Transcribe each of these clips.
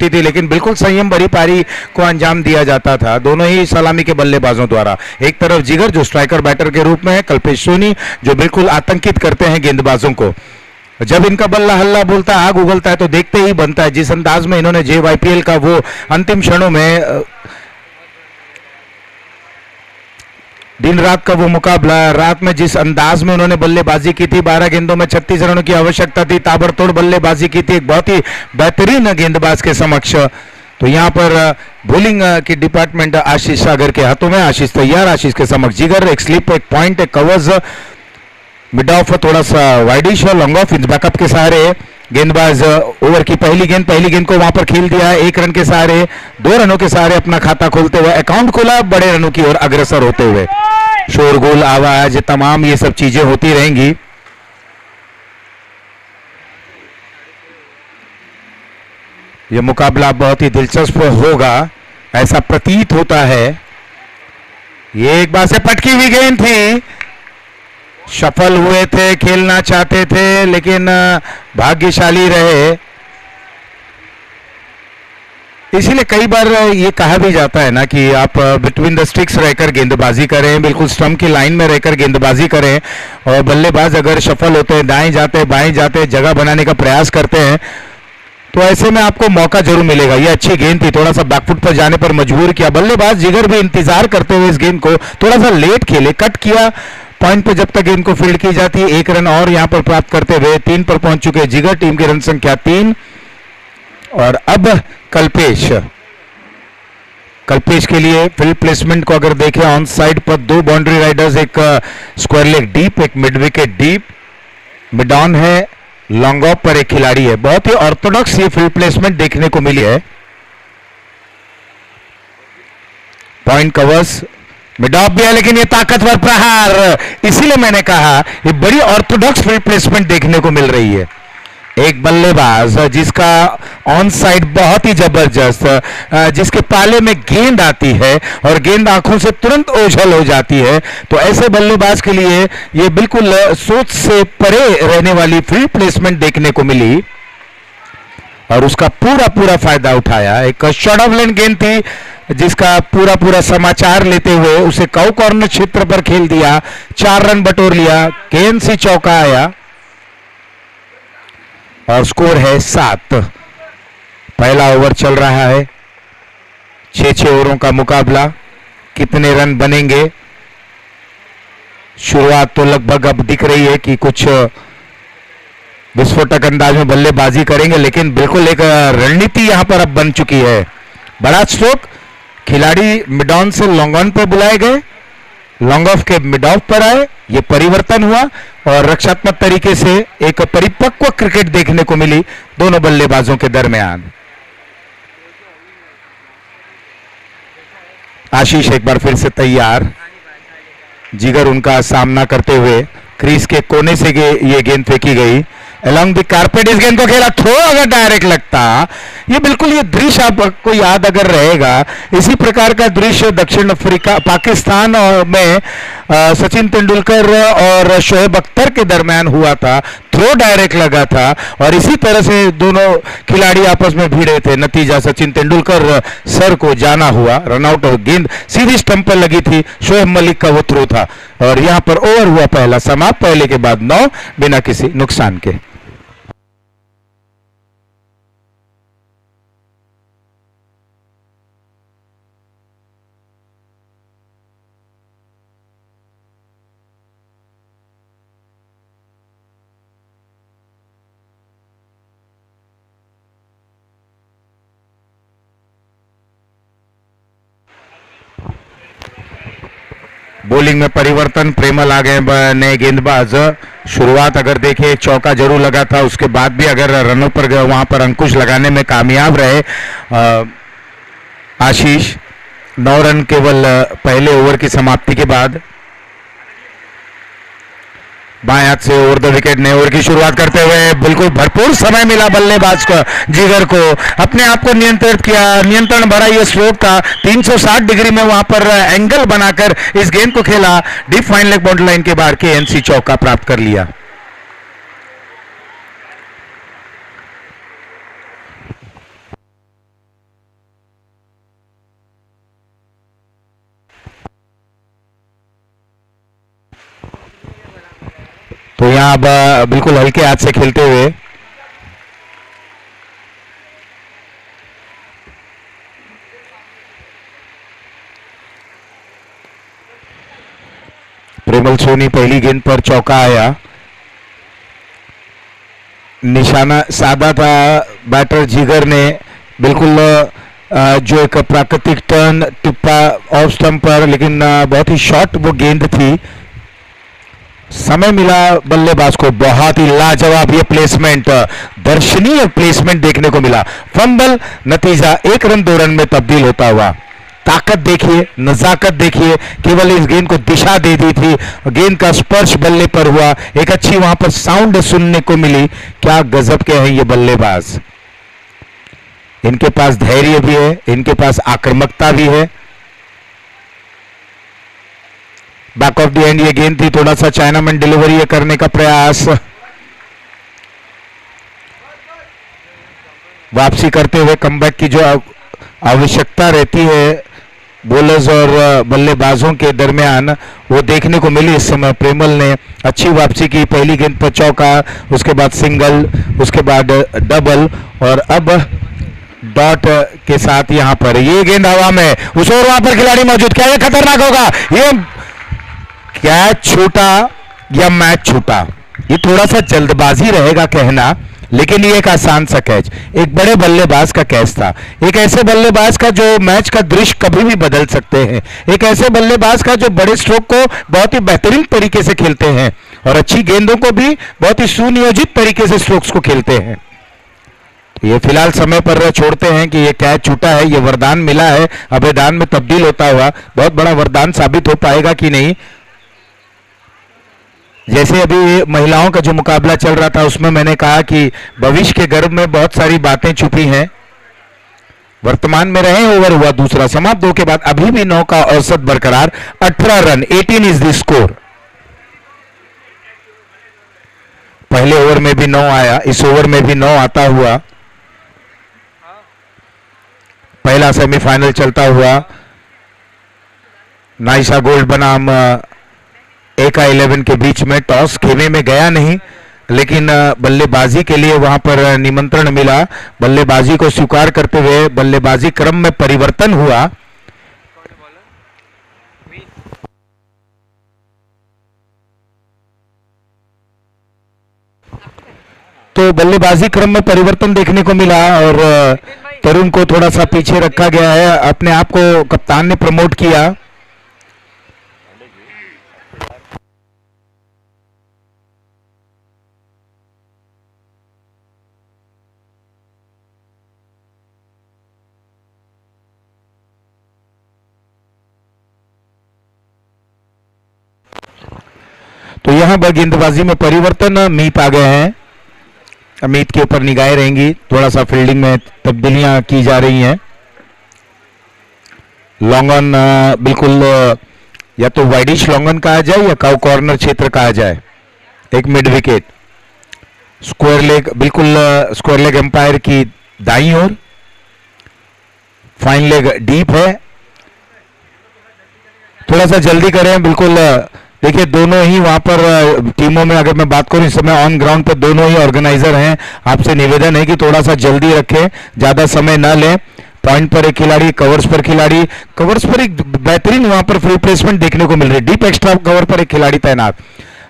होती थी, लेकिन बिल्कुल संयम भरी पारी को अंजाम दिया जाता था दोनों ही सलामी के बल्लेबाजों द्वारा। एक तरफ जिगर जो स्ट्राइकर बैटर के रूप में है, कल्पेश सोनी जो बिल्कुल आतंकित करते हैं गेंदबाजों को। जब इनका बल्ला हल्ला बोलता है, आग उगलता है तो देखते ही बनता है। जिस अंदाज में इन्होंने JYPL का वो अंतिम क्षणों में दिन रात का वो मुकाबला, रात में जिस अंदाज में उन्होंने बल्लेबाजी की थी, 12 गेंदों में 36 रनों की आवश्यकता थी, ताबड़तोड़ बल्लेबाजी की थी एक बहुत ही बेहतरीन गेंदबाज के समक्ष। तो यहाँ पर बॉलिंग की डिपार्टमेंट आशीष सागर के हाथों में। आशीष तैयार, आशीष के समक्ष जिगर, एक स्लिप, एक पॉइंट, एक कवर्स, मिड ऑफ थोड़ा सा widish, long off, in backup के सहारे गेंदबाज ओवर की पहली गेंद को वहां पर खेल दिया है। 1 रन के सहारे, 2 रनों के सहारे अपना खाता खोलते हुए अकाउंट खोला, बड़े रनों की ओर अग्रसर होते हुए। शोरगुल, आवाज, तमाम ये सब चीजें होती रहेंगी। ये मुकाबला बहुत ही दिलचस्प होगा ऐसा प्रतीत होता है। ये एक बार से पटकी हुई गेंद थी, सफल हुए थे, खेलना चाहते थे लेकिन भाग्यशाली रहे। इसीलिए कई बार ये कहा भी जाता है ना कि आप बिटवीन द स्टिक्स रहकर गेंदबाजी करें, बिल्कुल स्टंप की लाइन में रहकर गेंदबाजी करें। और बल्लेबाज अगर सफल होते हैं, दाएं जाते बाएं जाते, जगह बनाने का प्रयास करते हैं, तो ऐसे में आपको मौका जरूर मिलेगा। ये अच्छी गेंद थी, थोड़ा सा बैकफुट पर जाने पर मजबूर किया बल्लेबाज जिगर भी इंतजार करते हुए इस गेंद को थोड़ा सा लेट खेले, कट किया पॉइंट पे जब तक गेंद को फील्ड की जाती है। 1 रन और यहां पर प्राप्त करते हुए 3 पर पहुंच चुके जिगर, टीम की रन संख्या 3। और अब कल्पेश के लिए फील्ड प्लेसमेंट को अगर देखें, ऑन साइड पर 2 बाउंड्री राइडर्स, एक स्क्वायर लेग डीप, एक mid wicket deep, mid on है, लॉन्ग ऑफ पर एक खिलाड़ी है। बहुत ही ऑर्थोडॉक्स ये फील्ड प्लेसमेंट देखने को मिली है। पॉइंट कवर्स, मिड ऑफ भी है लेकिन ये ताकतवर प्रहार, इसीलिए मैंने कहा ये बड़ी ऑर्थोडॉक्स फील्ड प्लेसमेंट देखने को मिल रही है। एक बल्लेबाज जिसका ऑन साइड बहुत ही जबरदस्त, जिसके पाले में गेंद आती है और गेंद आंखों से तुरंत ओझल हो जाती है, तो ऐसे बल्लेबाज के लिए ये बिल्कुल सोच से परे रहने वाली फील्ड प्लेसमेंट देखने को मिली और उसका पूरा फायदा उठाया। एक शॉर्ट ऑफ लेन गेंद थी जिसका पूरा समाचार लेते हुए उसे काउ कॉर्नर क्षेत्र पर खेल दिया, 4 रन बटोर लिया, केएनसी चौका आया और स्कोर है 7। पहला ओवर चल रहा है, 6 ओवरों का मुकाबला, कितने रन बनेंगे? शुरुआत तो लगभग अब दिख रही है कि कुछ विस्फोटक अंदाज में बल्लेबाजी करेंगे, लेकिन बिल्कुल एक रणनीति यहां पर अब बन चुकी है। बड़ा स्ट्रोक, खिलाड़ी मिड ऑन से लॉन्ग ऑन पर बुलाए गए, लॉन्ग ऑफ के मिड ऑफ पर आए, ये परिवर्तन हुआ और रक्षात्मक तरीके से एक परिपक्व क्रिकेट देखने को मिली दोनों बल्लेबाजों के दरमियान। आशीष एक बार फिर से तैयार, जिगर उनका सामना करते हुए, क्रीज के कोने से ये गेंद फेंकी गई, अलोंग द कारपेट इस गेंद को खेला, थ्रो अगर डायरेक्ट लगता, ये बिल्कुल ये दृश्य आपको याद अगर रहेगा, इसी प्रकार का दृश्य दक्षिण अफ्रीका पाकिस्तान में सचिन तेंदुलकर और शोएब अख्तर के दरमियान हुआ था। थ्रो डायरेक्ट लगा था और इसी तरह से दोनों खिलाड़ी आपस में भिड़े थे। नतीजा सचिन तेंदुलकर सर को जाना हुआ, रनआउट और गेंद सीधी स्टंप पर लगी थी, शोएब मलिक का वो थ्रो था और यहां पर ओवर हुआ पहला समाप्त, पहले के बाद 9 बिना किसी नुकसान के। बॉलिंग में परिवर्तन, प्रेमल आ गए नए गेंदबाज। शुरुआत अगर देखें चौका जरूर लगा था, उसके बाद भी अगर रनों पर गए वहां पर अंकुश लगाने में कामयाब रहे आशीष। 9 रन केवल पहले ओवर की समाप्ति के बाद। बाएं हाथ से ओवर द विकेट नए ओवर की शुरुआत करते हुए बिल्कुल भरपूर समय मिला बल्लेबाज को, जिगर को अपने आप को नियंत्रित किया, नियंत्रण भरा ये स्ट्रोक था, 360 डिग्री में वहां पर एंगल बनाकर इस गेंद को खेला, deep fine leg boundary line के बाहर केएनसी चौका प्राप्त कर लिया। तो यहाँ अब बिल्कुल हल्के हाथ से खेलते हुए प्रेमल सोनी, पहली गेंद पर चौका आया, निशाना साधा था बैटर जिगर ने, बिल्कुल जो एक प्राकृतिक टर्न टिप्पा ऑफ स्टंप पर, लेकिन बहुत ही शॉर्ट वो गेंद थी। समय मिला बल्लेबाज को, बहुत ही लाजवाब ये प्लेसमेंट, दर्शनीय प्लेसमेंट देखने को मिला। फंबल, नतीजा 1 रन 2 रन में तब्दील होता हुआ। ताकत देखिए, नजाकत देखिए, केवल इस गेंद को दिशा दे दी थी, गेंद का स्पर्श बल्ले पर हुआ, एक अच्छी वहां पर साउंड सुनने को मिली। क्या गजब के हैं ये बल्लेबाज, इनके पास धैर्य भी है, इनके पास आक्रामकता भी है। बैक ऑफ द एंड ये गेंद थी, थोड़ा सा चाइनामैन डिलीवरी करने का प्रयास, वापसी करते हुए कमबैक की जो आवश्यकता रहती है बॉलर्स और बल्लेबाजों के दरमियान, वो देखने को मिली इस समय। प्रेमल ने अच्छी वापसी की, पहली गेंद पर चौका, उसके बाद सिंगल, उसके बाद डबल, और अब डॉट के साथ यहां पर ये गेंद हवा में, उस और वहां पर खिलाड़ी मौजूद, क्या ये खतरनाक होगा, ये कैच छूटा या मैच छूटा, ये थोड़ा सा जल्दबाजी रहेगा कहना, लेकिन ये एक आसान सा कैच, एक बड़े बल्लेबाज का कैच था, एक ऐसे बल्लेबाज का जो मैच का दृश्य कभी भी बदल सकते हैं, एक ऐसे बल्लेबाज का जो बड़े स्ट्रोक को बहुत ही बेहतरीन तरीके से खेलते हैं और अच्छी गेंदों को भी बहुत ही सुनियोजित तरीके से स्ट्रोक्स को खेलते हैं। ये फिलहाल समय पर छोड़ते हैं कि ये कैच छूटा है, ये वरदान मिला है, अभेदान में तब्दील होता हुआ बहुत बड़ा वरदान साबित हो पाएगा कि नहीं। जैसे अभी महिलाओं का जो मुकाबला चल रहा था उसमें मैंने कहा कि भविष्य के गर्भ में बहुत सारी बातें छुपी हैं, वर्तमान में रहे ओवर हुआ दूसरा, समाप्त 2 के बाद अभी भी 9 का औसत बरकरार, 18 रन, 18 इज द स्कोर। पहले ओवर में भी 9 आया, इस ओवर में भी 9 आता हुआ पहला सेमीफाइनल चलता हुआ नाइसा गोल्ड बनाम एका 11 के बीच में टॉस खेमे में गया नहीं, लेकिन बल्लेबाजी के लिए वहां पर निमंत्रण मिला, बल्लेबाजी को स्वीकार करते हुए बल्लेबाजी क्रम में परिवर्तन हुआ। तो बल्लेबाजी क्रम में परिवर्तन देखने को मिला और तरुण को थोड़ा सा पीछे रखा गया है, अपने आप को कप्तान ने प्रमोट किया। तो यहां पर गेंदबाजी में परिवर्तन, मीत आ गए हैं, अमित के ऊपर निगाहें रहेंगी, थोड़ा सा फील्डिंग में तब्दीलियां की जा रही हैं। लॉन्ग ऑन बिल्कुल या तो वाइडिश लॉन्ग ऑन कहा जाए या काउ कॉर्नर क्षेत्र कहा जाए, एक मिड विकेट, स्क्वायर लेग, बिल्कुल स्क्वायर लेग एम्पायर की दाईं ओर, फाइन लेग डीप है, थोड़ा सा जल्दी करें। बिल्कुल देखिए दोनों ही वहां पर टीमों में अगर मैं बात करूं इस समय ऑन ग्राउंड पर दोनों ही ऑर्गेनाइजर हैं, आपसे निवेदन है कि थोड़ा सा जल्दी रखें, ज्यादा समय ना लें। पॉइंट पर एक खिलाड़ी, कवर्स पर खिलाड़ी, कवर्स पर एक बेहतरीन वहां पर फ्री प्लेसमेंट देखने को मिल रही है, डीप एक्स्ट्रा कवर पर एक खिलाड़ी तैनात,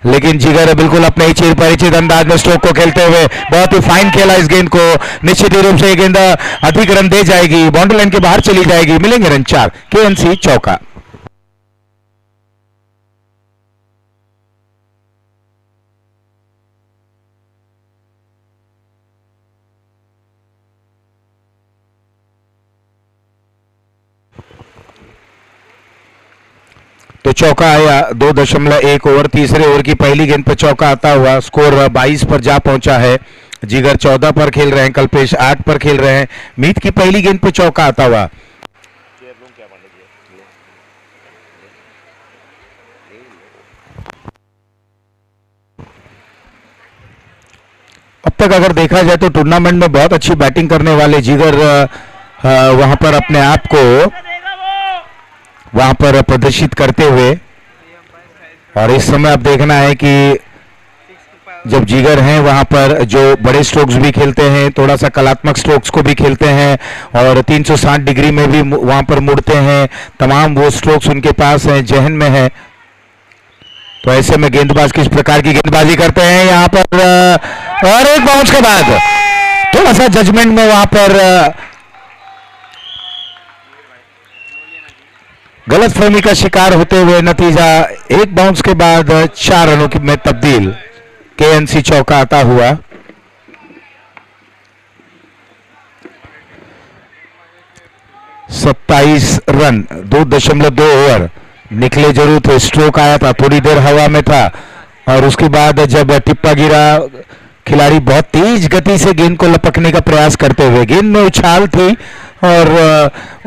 लेकिन जिगर बिल्कुल अपने ही चिर परिचित अंदाज में स्ट्रोक को खेलते हुए बहुत ही फाइन खेला इस गेंद को, निश्चित रूप से ये गेंद अधिक रन दे जाएगी, बाउंड्री लाइन के बाहर चली जाएगी, मिलेंगे रन 4, केएनसी चौका। तो चौका आया 2.1 ओवर, तीसरे ओवर की पहली गेंद पर चौका आता हुआ, स्कोर 22 पर जा पहुंचा है। जिगर 14 पर खेल रहे हैं, कल्पेश 8 पर खेल रहे हैं, मीत की पहली गेंद पर चौका आता हुआ। अब तक अगर देखा जाए तो टूर्नामेंट में बहुत अच्छी बैटिंग करने वाले जिगर वहां पर अपने आप को वहां पर प्रदर्शित करते हुए, और इस समय अब देखना है कि जब जिगर हैं वहां पर जो बड़े स्ट्रोक्स भी खेलते हैं, थोड़ा सा कलात्मक स्ट्रोक्स को भी खेलते हैं और 360 डिग्री में भी वहां पर मुड़ते हैं, तमाम वो स्ट्रोक्स उनके पास हैं, जहन में है। तो ऐसे में गेंदबाज किस प्रकार की गेंदबाजी करते हैं यहां पर, और एक बाउंस के बाद थोड़ा सा जजमेंट में वहां पर गलतफहमी का शिकार होते हुए नतीजा एक बाउंस के बाद 4 रनों में तब्दील। केएनसी चौका आता हुआ। सत्ताईस रन 2.2 ओवर निकले जरूर थे, स्ट्रोक आया था, थोड़ी देर हवा में था और उसके बाद जब टिप्पा गिरा, खिलाड़ी बहुत तेज गति से गेंद को लपकने का प्रयास करते हुए, गेंद में उछाल थी और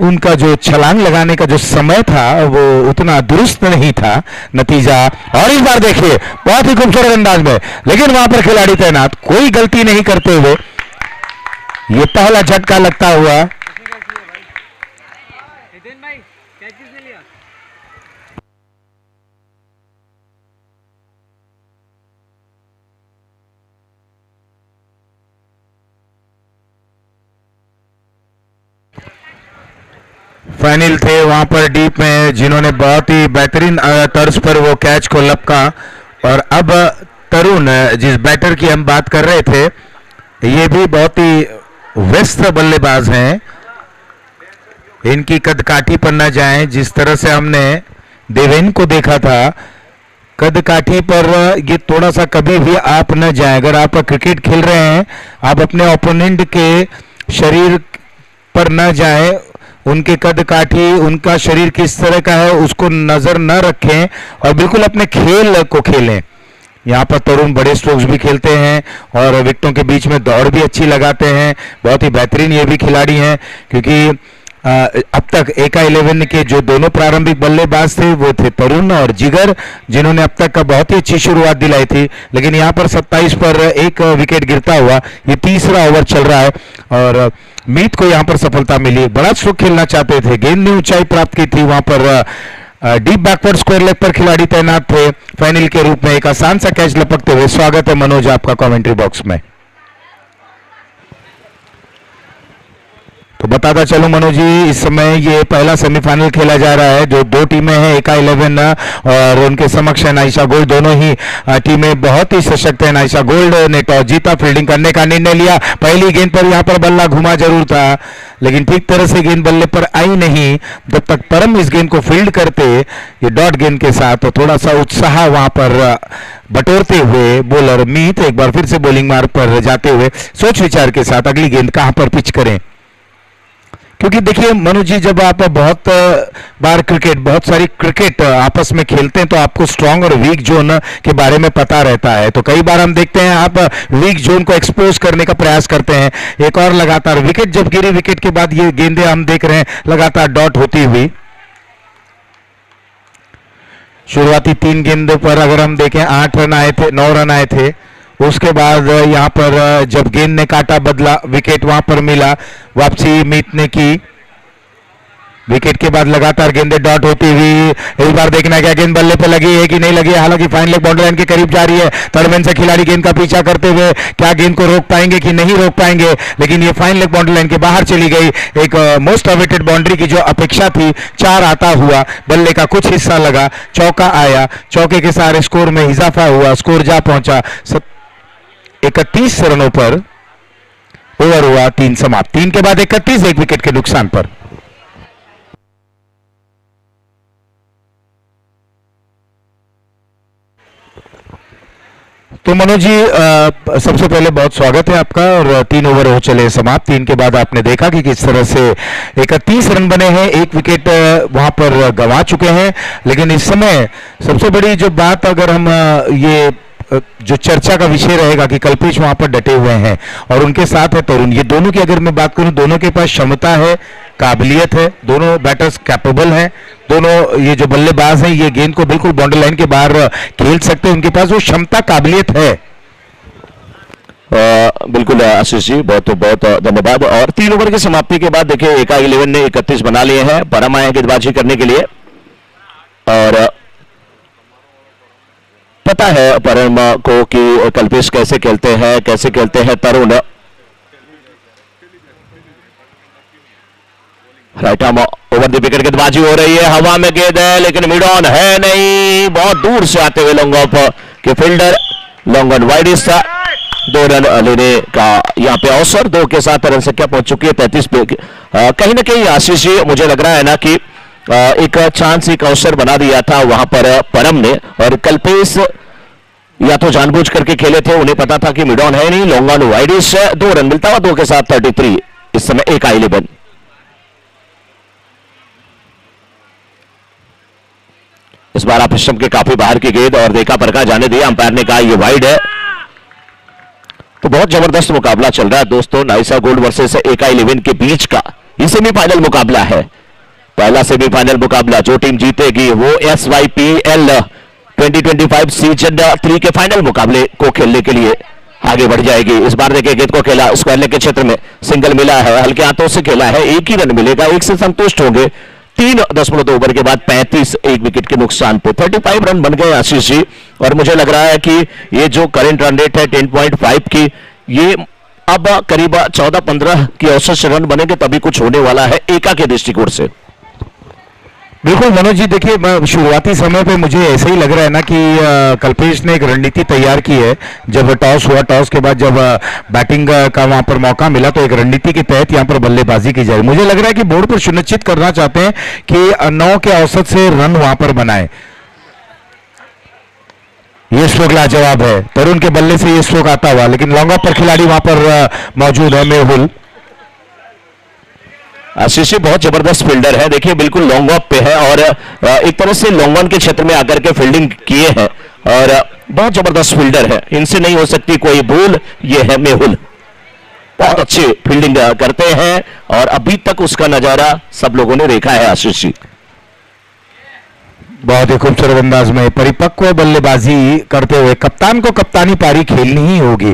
उनका जो छलांग लगाने का जो समय था वो उतना दुरुस्त नहीं था। नतीजा, और इस बार देखिए बहुत ही खूबसूरत अंदाज में, लेकिन वहां पर खिलाड़ी तैनात, कोई गलती नहीं करते हुए ये पहला झटका लगता हुआ। फाइनल थे वहां पर डीप में, जिन्होंने बहुत ही बेहतरीन तर्ज पर वो कैच को लपका। और अब तरुण, जिस बैटर की हम बात कर रहे थे, ये भी बहुत ही व्यस्त बल्लेबाज हैं। इनकी कदकाठी पर न जाएं, जिस तरह से हमने देवेन को देखा था, कदकाठी पर ये थोड़ा सा कभी भी आप न जाएं। अगर आप क्रिकेट खेल रहे हैं, आप अपने ओपोनेंट के शरीर पर न जाएं, उनके कद काठी, उनका शरीर किस तरह का है उसको नजर न रखें और बिल्कुल अपने खेल को खेलें। यहाँ पर तरुण बड़े स्ट्रोक्स भी खेलते हैं और विकेटों के बीच में दौड़ भी अच्छी लगाते हैं, बहुत ही बेहतरीन ये भी खिलाड़ी हैं। क्योंकि अब तक AK11 के जो दोनों प्रारंभिक बल्लेबाज थे वो थे तरुण और जिगर, जिन्होंने अब तक का बहुत ही अच्छी शुरुआत दिलाई थी। लेकिन यहाँ पर 27 पर एक विकेट गिरता हुआ ये तीसरा ओवर चल रहा है और मीत को यहाँ पर सफलता मिली। बड़ा स्ट्रोक खेलना चाहते थे, गेंद ने ऊंचाई प्राप्त की थी, वहां पर डीप बैकवर्ड स्क्वायर लेग पर खिलाड़ी तैनात थे। फाइनल के रूप में एक आसान सा कैच लपकते हुए। स्वागत है मनोज आपका कमेंट्री बॉक्स में। तो बताता चलूं मनोज जी, इस समय ये पहला सेमीफाइनल खेला जा रहा है, जो 2 टीमें हैं, AK11 और उनके समक्ष है नाइशा गोल्ड। दोनों ही टीमें बहुत ही सशक्त है। नाइशा गोल्ड ने टॉस जीता, फील्डिंग करने का निर्णय लिया। पहली गेंद पर यहाँ पर बल्ला घुमा जरूर था, लेकिन ठीक तरह से गेंद बल्ले पर आई नहीं। जब तक परम इस गेंद को फील्ड करते ये डॉट गेंद के साथ, तो थोड़ा सा उत्साह वहां पर बटोरते हुए बोलर मीत एक बार फिर से बॉलिंग मार्ग पर जाते हुए सोच विचार के साथ अगली गेंद कहां पर पिच करें। क्योंकि देखिए मनोज जी, जब आप बहुत बार क्रिकेट, बहुत सारी क्रिकेट आपस में खेलते हैं तो आपको स्ट्रांग और वीक जोन के बारे में पता रहता है। तो कई बार हम देखते हैं आप वीक जोन को एक्सपोज करने का प्रयास करते हैं। एक और लगातार विकेट जब गिरी, विकेट के बाद ये गेंदें हम देख रहे हैं लगातार डॉट होती हुई। शुरुआती 3 गेंदों पर अगर हम देखें 8 रन आए थे, 9 रन आए थे। उसके बाद यहां पर जब गेंद ने काटा बदला, विकेट वहां पर मिला, वापसी मीत ने की। विकेट के बाद लगातार गेंदें डॉट होती हुई। इस बार देखना क्या गेंद बल्ले पे लगी है कि नहीं लगी है। हालांकि फाइन लेग बाउंड्री लाइन के करीब जा रही है, थर्ड मैन से खिलाड़ी गेंद का पीछा करते हुए क्या गेंद को रोक पाएंगे कि नहीं रोक पाएंगे, लेकिन ये फाइन लेग बाउंड्री लाइन के बाहर चली गई। एक मोस्ट अवेटेड बाउंड्री की जो अपेक्षा थी, 4 आता हुआ, बल्ले का कुछ हिस्सा लगा, चौका आया, चौके के सारे स्कोर में इजाफा हुआ, स्कोर जा पहुंचा 31 रनों पर। ओवर हुआ 3 समाप्त, 3 के बाद 31, 1 विकेट के नुकसान पर। तो मनोज जी, सबसे पहले बहुत स्वागत है आपका। और 3 ओवर हो चले समाप्त, 3 के बाद आपने देखा कि किस तरह से 31 रन बने हैं, 1 विकेट वहां पर गंवा चुके हैं। लेकिन इस समय सबसे बड़ी जो बात, अगर हम ये जो चर्चा का विषय रहेगा कि कल्पेश वहां पर डटे हुए हैं और उनके साथ है तरुण। ये दोनों की अगर मैं बात करूं, दोनों के पास क्षमता है, काबिलियत है, दोनों बैटर्स कैपेबल हैं, दोनों ये जो बल्लेबाज हैं ये गेंद को बिल्कुल बाउंड्री लाइन के बाहर खेल सकते हैं, उनके पास वो क्षमता काबिलियत है। बिल्कुल आशीष जी, बहुत बहुत धन्यवाद। और 3 ओवर की समाप्ति के बाद देखिए AK11 ने 31 बना लिए हैं, परम आए गेंदबाजी करने के लिए। और पता है परम को कि कल्पेश कैसे खेलते हैं Tarun. Right arm over the wicket, गेंदबाजी हो रही है, हवा में गेंद है लेकिन मिड ऑन है नहीं, बहुत दूर से आते हुए लॉन्ग ऑफ के फील्डर, लॉन्ग ऑन वाइड था। 2 रन लेने का यहाँ पे अवसर, 2 के साथ रन संख्या पहुंच चुकी है 33 पे। कहीं ना कहीं आशीष जी मुझे लग रहा है ना कि एक चांस, एक अवसर बना दिया था वहां पर परम ने, और कल्पेश या तो जानबूझ करके खेले थे, उन्हें पता था कि मिड ऑन है नहीं, लॉन्ग ऑन वाइड। 2 रन मिलता हुआ 2 के साथ 33, इस समय 1-11। इस बार आप स्टंप के काफी बाहर की गेंद और देखा परखा जाने दिया, अंपायर ने कहा ये वाइड है। तो बहुत जबरदस्त मुकाबला चल रहा है दोस्तों, नाइसा गोल्ड वर्सेस AK11 के बीच का ये सेमीफाइनल मुकाबला है। पहला सेमीफाइनल मुकाबला, जो टीम जीतेगी वो SYPL 2025 सीजन 3 के फाइनल मुकाबले को खेलने के लिए आगे बढ़ जाएगी। इस बार देखिए गेंद को खेला, स्क्वायर लेग के क्षेत्र में सिंगल मिला है, हल्के हाथों से खेला है, 1 ही रन मिलेगा, 1 से संतुष्ट होंगे। 3.2 ओवर के बाद 35, 1 विकेट के नुकसान पे 35 रन बन गए आशीष जी। और मुझे लग रहा है कि ये जो करंट रन रेट है 10.5 की, ये अब करीब 14-15 की औसत रन बनेंगे तभी कुछ होने वाला है एका के दृष्टिकोण से। बिल्कुल मनोज जी, देखिए शुरुआती समय पे मुझे ऐसा ही लग रहा है ना कि कल्पेश ने एक रणनीति तैयार की है। जब टॉस हुआ, टॉस के बाद जब बैटिंग का वहां पर मौका मिला तो एक रणनीति के तहत यहां पर बल्लेबाजी की जाए। मुझे लग रहा है कि बोर्ड पर सुनिश्चित करना चाहते हैं कि 9 के औसत से रन वहां पर बनाए। ये स्ट्रोक लाजवाब है, तरुण के बल्ले से ये स्ट्रोक आता हुआ, लेकिन लॉन्ग ऑफ पर खिलाड़ी वहां पर मौजूद है, मेहुल। आशीष बहुत जबरदस्त फील्डर है, देखिए बिल्कुल लॉन्ग ऑफ पे है और एक तरह से लॉन्ग ऑन के क्षेत्र में आकर के फील्डिंग किए हैं और बहुत जबरदस्त फील्डर है, इनसे नहीं हो सकती कोई भूल। ये है मेहुल, बहुत अच्छी फील्डिंग करते हैं और अभी तक उसका नजारा सब लोगों ने देखा है आशीष जी। बहुत ही खूबसूरत अंदाज में परिपक्व बल्लेबाजी करते हुए कप्तान को कप्तानी पारी खेलनी ही होगी,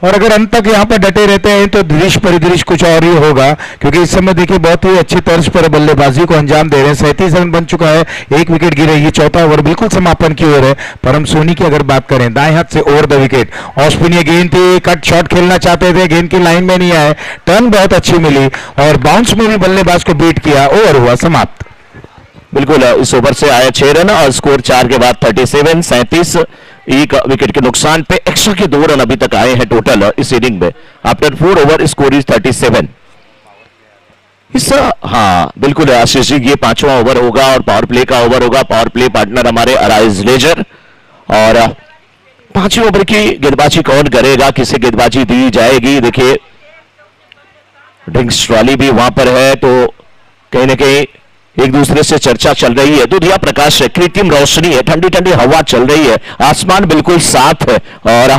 और अगर अंत तक यहां पर डटे रहते हैं तो दृश्य परिदृश्य कुछ और ही होगा, क्योंकि इस समय देखिए बहुत ही अच्छी तर्ज पर बल्लेबाजी को अंजाम दे रहे हैं। 37 रन बन चुका है, 1 विकेट गिरे, ये चौथा ओवर बिल्कुल समापन की ओर है। परम सोनी की अगर बात करें, दाएं हाथ से over the wicket, off spin ये गेंद थी, कट शॉट खेलना चाहते थे, गेंद की लाइन में नहीं आए, टर्न बहुत अच्छी मिली और बाउंस में भी बल्लेबाज को बीट किया, ओवर हुआ समाप्त। बिल्कुल, इस ओवर से आया 6 रन और स्कोर 4 के बाद 37, 1 विकेट के नुकसान पे। एक्स्ट्रा के 2 रन अभी तक आए हैं टोटल इस इनिंग में। After 4 over score is 37। हाँ बिल्कुल आशीष जी, ये 5वां ओवर होगा और पावर प्ले का ओवर होगा। पावर प्ले पार्टनर हमारे अराइज लेजर, और 5वें ओवर की गेंदबाजी कौन करेगा, किसे गेंदबाजी दी जाएगी। देखिए ड्रिंक्स ट्रॉली भी वहां पर है, तो कहीं ना कहीं एक दूसरे से चर्चा चल रही है। दुधिया प्रकाश है, कृत्रिम रोशनी है, ठंडी ठंडी हवा चल रही है, आसमान बिल्कुल साफ है और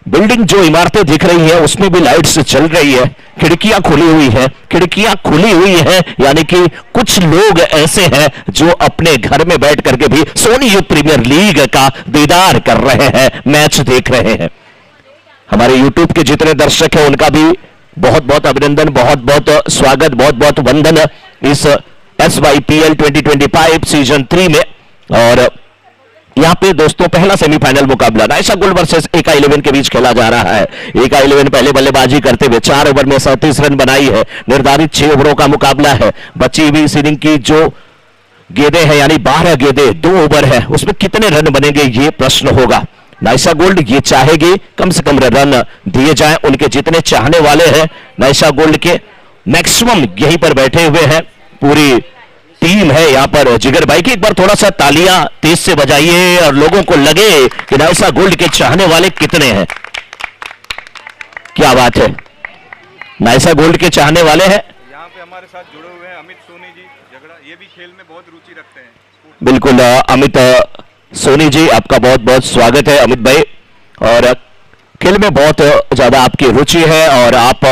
बिल्डिंग जो इमारतें दिख रही है उसमें भी लाइट्स चल रही है, खिड़कियां खुली हुई है, खिड़कियां खुली हुई है, यानी कि कुछ लोग ऐसे हैं जो अपने घर में बैठ करके भी सोनी यूथ प्रीमियर लीग का दीदार कर रहे हैं, मैच देख रहे हैं। हमारे यूट्यूब के जितने दर्शक हैं उनका भी बहुत बहुत अभिनंदन, बहुत बहुत स्वागत, बहुत बहुत वंदन इस SYPL 2025 सीजन 3 में। और यहां पे दोस्तों पहला सेमीफाइनल मुकाबला नाइसा गोल्ड वर्सेस AK11 के बीच खेला जा रहा है। AK11 पहले बल्लेबाजी करते हुए 4 ओवर में 37 रन बनाई है। निर्धारित 6 ओवरों का मुकाबला है। बची हुई इस इनिंग की जो गेंदें हैं यानी 12 गेंदें, 2 ओवर है, उसमें कितने रन बनेंगे ये प्रश्न होगा। नाइसा गोल्ड ये चाहेगी कम से कम रन दिए जाएं, उनके जितने चाहने वाले हैं नाइसा गोल्ड के मैक्सिमम यहीं पर बैठे हुए हैं, पूरी टीम है यहां पर। जिगर भाई की एक बार थोड़ा सा तालियां तेज से बजाइए और लोगों को लगे कि नाइसा गोल्ड के चाहने वाले कितने हैं। क्या बात है, नाइसा गोल्ड के चाहने वाले हैं। यहाँ पे हमारे साथ जुड़े हुए हैं अमित सोनी जी झगड़ा, ये भी खेल में बहुत रुचि रखते हैं। बिल्कुल अमित सोनी जी, आपका बहुत बहुत स्वागत है अमित भाई, और खेल में बहुत ज्यादा आपकी रुचि है और आप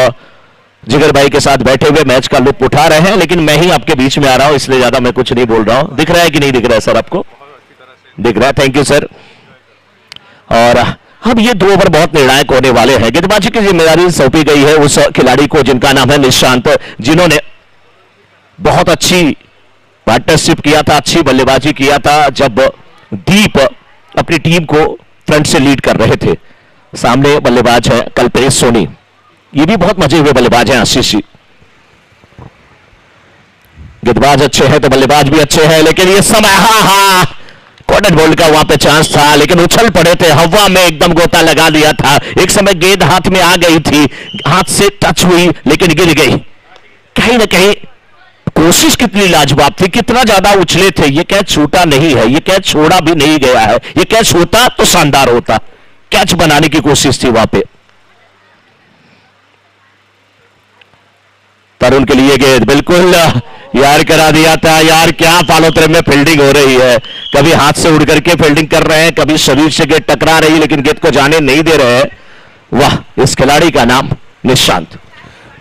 जिगर भाई के साथ बैठे हुए मैच का लुत्फ उठा रहे हैं। लेकिन मैं ही आपके बीच में आ रहा हूं इसलिए ज्यादा मैं कुछ नहीं बोल रहा हूं। दिख रहा है कि नहीं दिख रहा है सर, आपको दिख रहा है, थैंक यू सर। और अब ये 2 ओवर बहुत निर्णायक होने वाले हैं। गेंदबाजी की जिम्मेदारी सौंपी गई है उस खिलाड़ी को जिनका नाम है निशांत, जिन्होंने बहुत अच्छी पार्टनरशिप किया था, अच्छी बल्लेबाजी किया था जब दीप अपनी टीम को फ्रंट से लीड कर रहे थे। सामने बल्लेबाज है कल्पेश सोनी, ये भी बहुत मजे हुए बल्लेबाज हैं आशीष जी। गेंदबाज अच्छे हैं तो बल्लेबाज भी अच्छे हैं, लेकिन ये समय कॉर्नर बॉल का वहां पे चांस था, लेकिन उछल पड़े थे, हवा में एकदम गोता लगा दिया था। एक समय गेंद हाथ में आ गई थी, हाथ से टच हुई लेकिन गिर गई। कहीं ना कहीं कोशिश कितनी लाजवाब थी, कितना ज्यादा उछले थे। ये कैच छूटा नहीं है, ये कैच छोड़ा भी नहीं गया है। ये कैच होता तो शानदार होता, कैच बनाने की कोशिश थी वहां पे। तरुण के लिए गेंद बिल्कुल यार करा दिया था यार, क्या फालोतरे में फील्डिंग हो रही है। कभी हाथ से उड़ करके फील्डिंग कर रहे हैं, कभी शरीर से गेंद टकरा रही है, लेकिन गेंद को जाने नहीं दे रहे हैं। वाह, इस खिलाड़ी का नाम निशांत।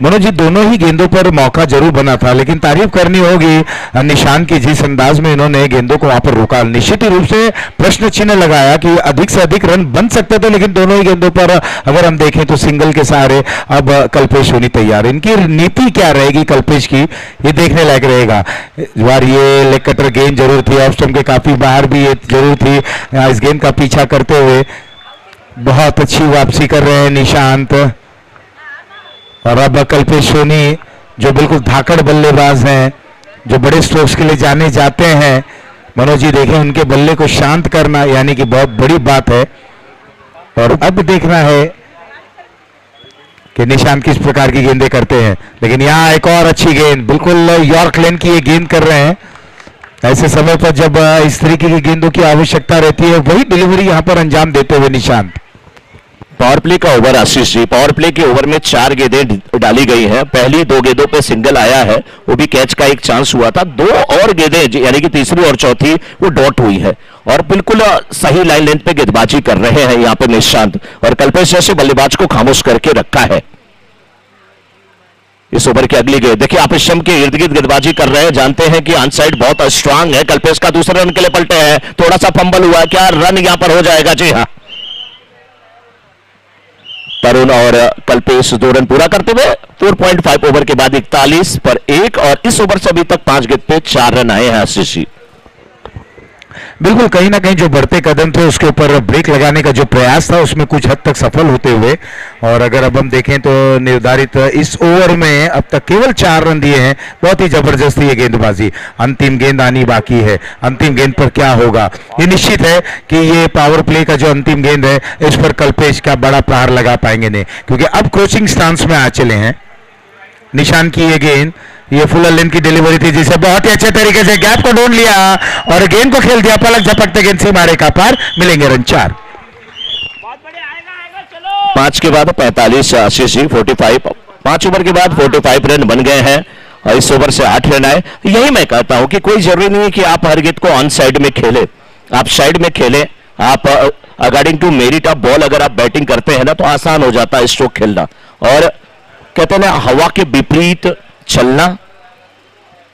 मनोज जी, दोनों ही गेंदों पर मौका जरूर बना था, लेकिन तारीफ करनी होगी निशांत की, जिस अंदाज में इन्होंने गेंदों को वहां पर रोका। निश्चित रूप से प्रश्न चिन्ह लगाया कि अधिक से अधिक रन बन सकते थे, लेकिन दोनों ही गेंदों पर अगर हम देखें तो सिंगल के सहारे अब कल्पेश होनी तैयार। इनकी नीति क्या रहेगी कल्पेश की, ये देखने लायक रहेगा। इस बार ये लेग कटर गेंद जरूर थी, ऑफ स्टंप के काफी बाहर भी ये जरूर थी। इस गेंद का पीछा करते हुए बहुत अच्छी वापसी कर रहे हैं निशांत। और अब कल्पेश सोनी जो बिल्कुल धाकड़ बल्लेबाज हैं, जो बड़े स्ट्रोक्स के लिए जाने जाते हैं, मनोज जी देखें उनके बल्ले को शांत करना यानी कि बहुत बड़ी बात है। और अब देखना है कि निशांत किस प्रकार की गेंदें करते हैं। लेकिन यहां एक और अच्छी गेंद, बिल्कुल यॉर्क लेन की ये गेंद कर रहे हैं। ऐसे समय पर जब इस तरीके की गेंदों की आवश्यकता रहती है, वही डिलीवरी यहां पर अंजाम देते हुए निशांत। पावर प्ले का ओवर आशीष जी, पावर प्ले के ओवर में 4 गेंदें डाली गई हैं। पहली 2 गेंदों पे सिंगल आया है, वो भी कैच का एक चांस हुआ था। 2 और गेंदें यानी कि तीसरी और चौथी वो डॉट हुई है, और बिल्कुल सही लाइन लेंथ पे गेंदबाजी कर रहे हैं यहाँ पे निशांत। और कल्पेश जैसे बल्लेबाज को खामोश करके रखा है। इस ओवर की अगली गेंद देखिए, आप स्टंप के इर्द गिर्द गेंदबाजी कर रहे हैं, जानते हैं कि ऑन साइड बहुत स्ट्रांग है। कल्पेश का दूसरे रन के लिए पलटे हैं, थोड़ा सा फंबल हुआ, क्या रन यहां पर हो जाएगा? जी हाँ, तरुण और कल्पेश 2 रन पूरा करते हुए 4.5 ओवर के बाद 41 पर 1, और इस ओवर से अभी तक 5 गेंद पे 4 रन आए हैं आशीष जी। बिल्कुल, कहीं ना कहीं जो बढ़ते कदम थे उसके ऊपर ब्रेक लगाने का जो प्रयास था उसमें कुछ हद तक सफल होते हुए। और अगर अब हम देखें तो निर्धारित इस ओवर में अब तक केवल 4 रन दिए हैं। बहुत ही जबरदस्त ये गेंदबाजी। अंतिम गेंद आनी बाकी है, अंतिम गेंद पर क्या होगा? ये निश्चित है कि ये पावर प्ले का जो अंतिम गेंद है इस पर कल्पेश का बड़ा प्रहार लगा पाएंगे नहीं, क्योंकि अब कोचिंग स्टांस में आ चले हैं। निशान की ये गेंद, ये फुल लेंथ की डिलीवरी थी जिसे बहुत ही अच्छे तरीके से गैप को ढूंढ लिया और गेंद को खेल दिया पलक झपकते गेंद से मारे का पार। मिलेंगे रन 4। 5 के बाद 45 आशीष जी, 45 5 ओवर के बाद 45 रन बन गए हैं, और इस ओवर से 8 रन आए। यही मैं कहता हूं कि कोई जरूरी नहीं है कि आप हर गेंद को ऑन साइड में खेलें, आप साइड में खेलें। आप according to merit of ball अगर आप बैटिंग करते हैं ना तो आसान हो जाता है स्ट्रोक खेलना। और कहते हैं ना, हवा के विपरीत चलना,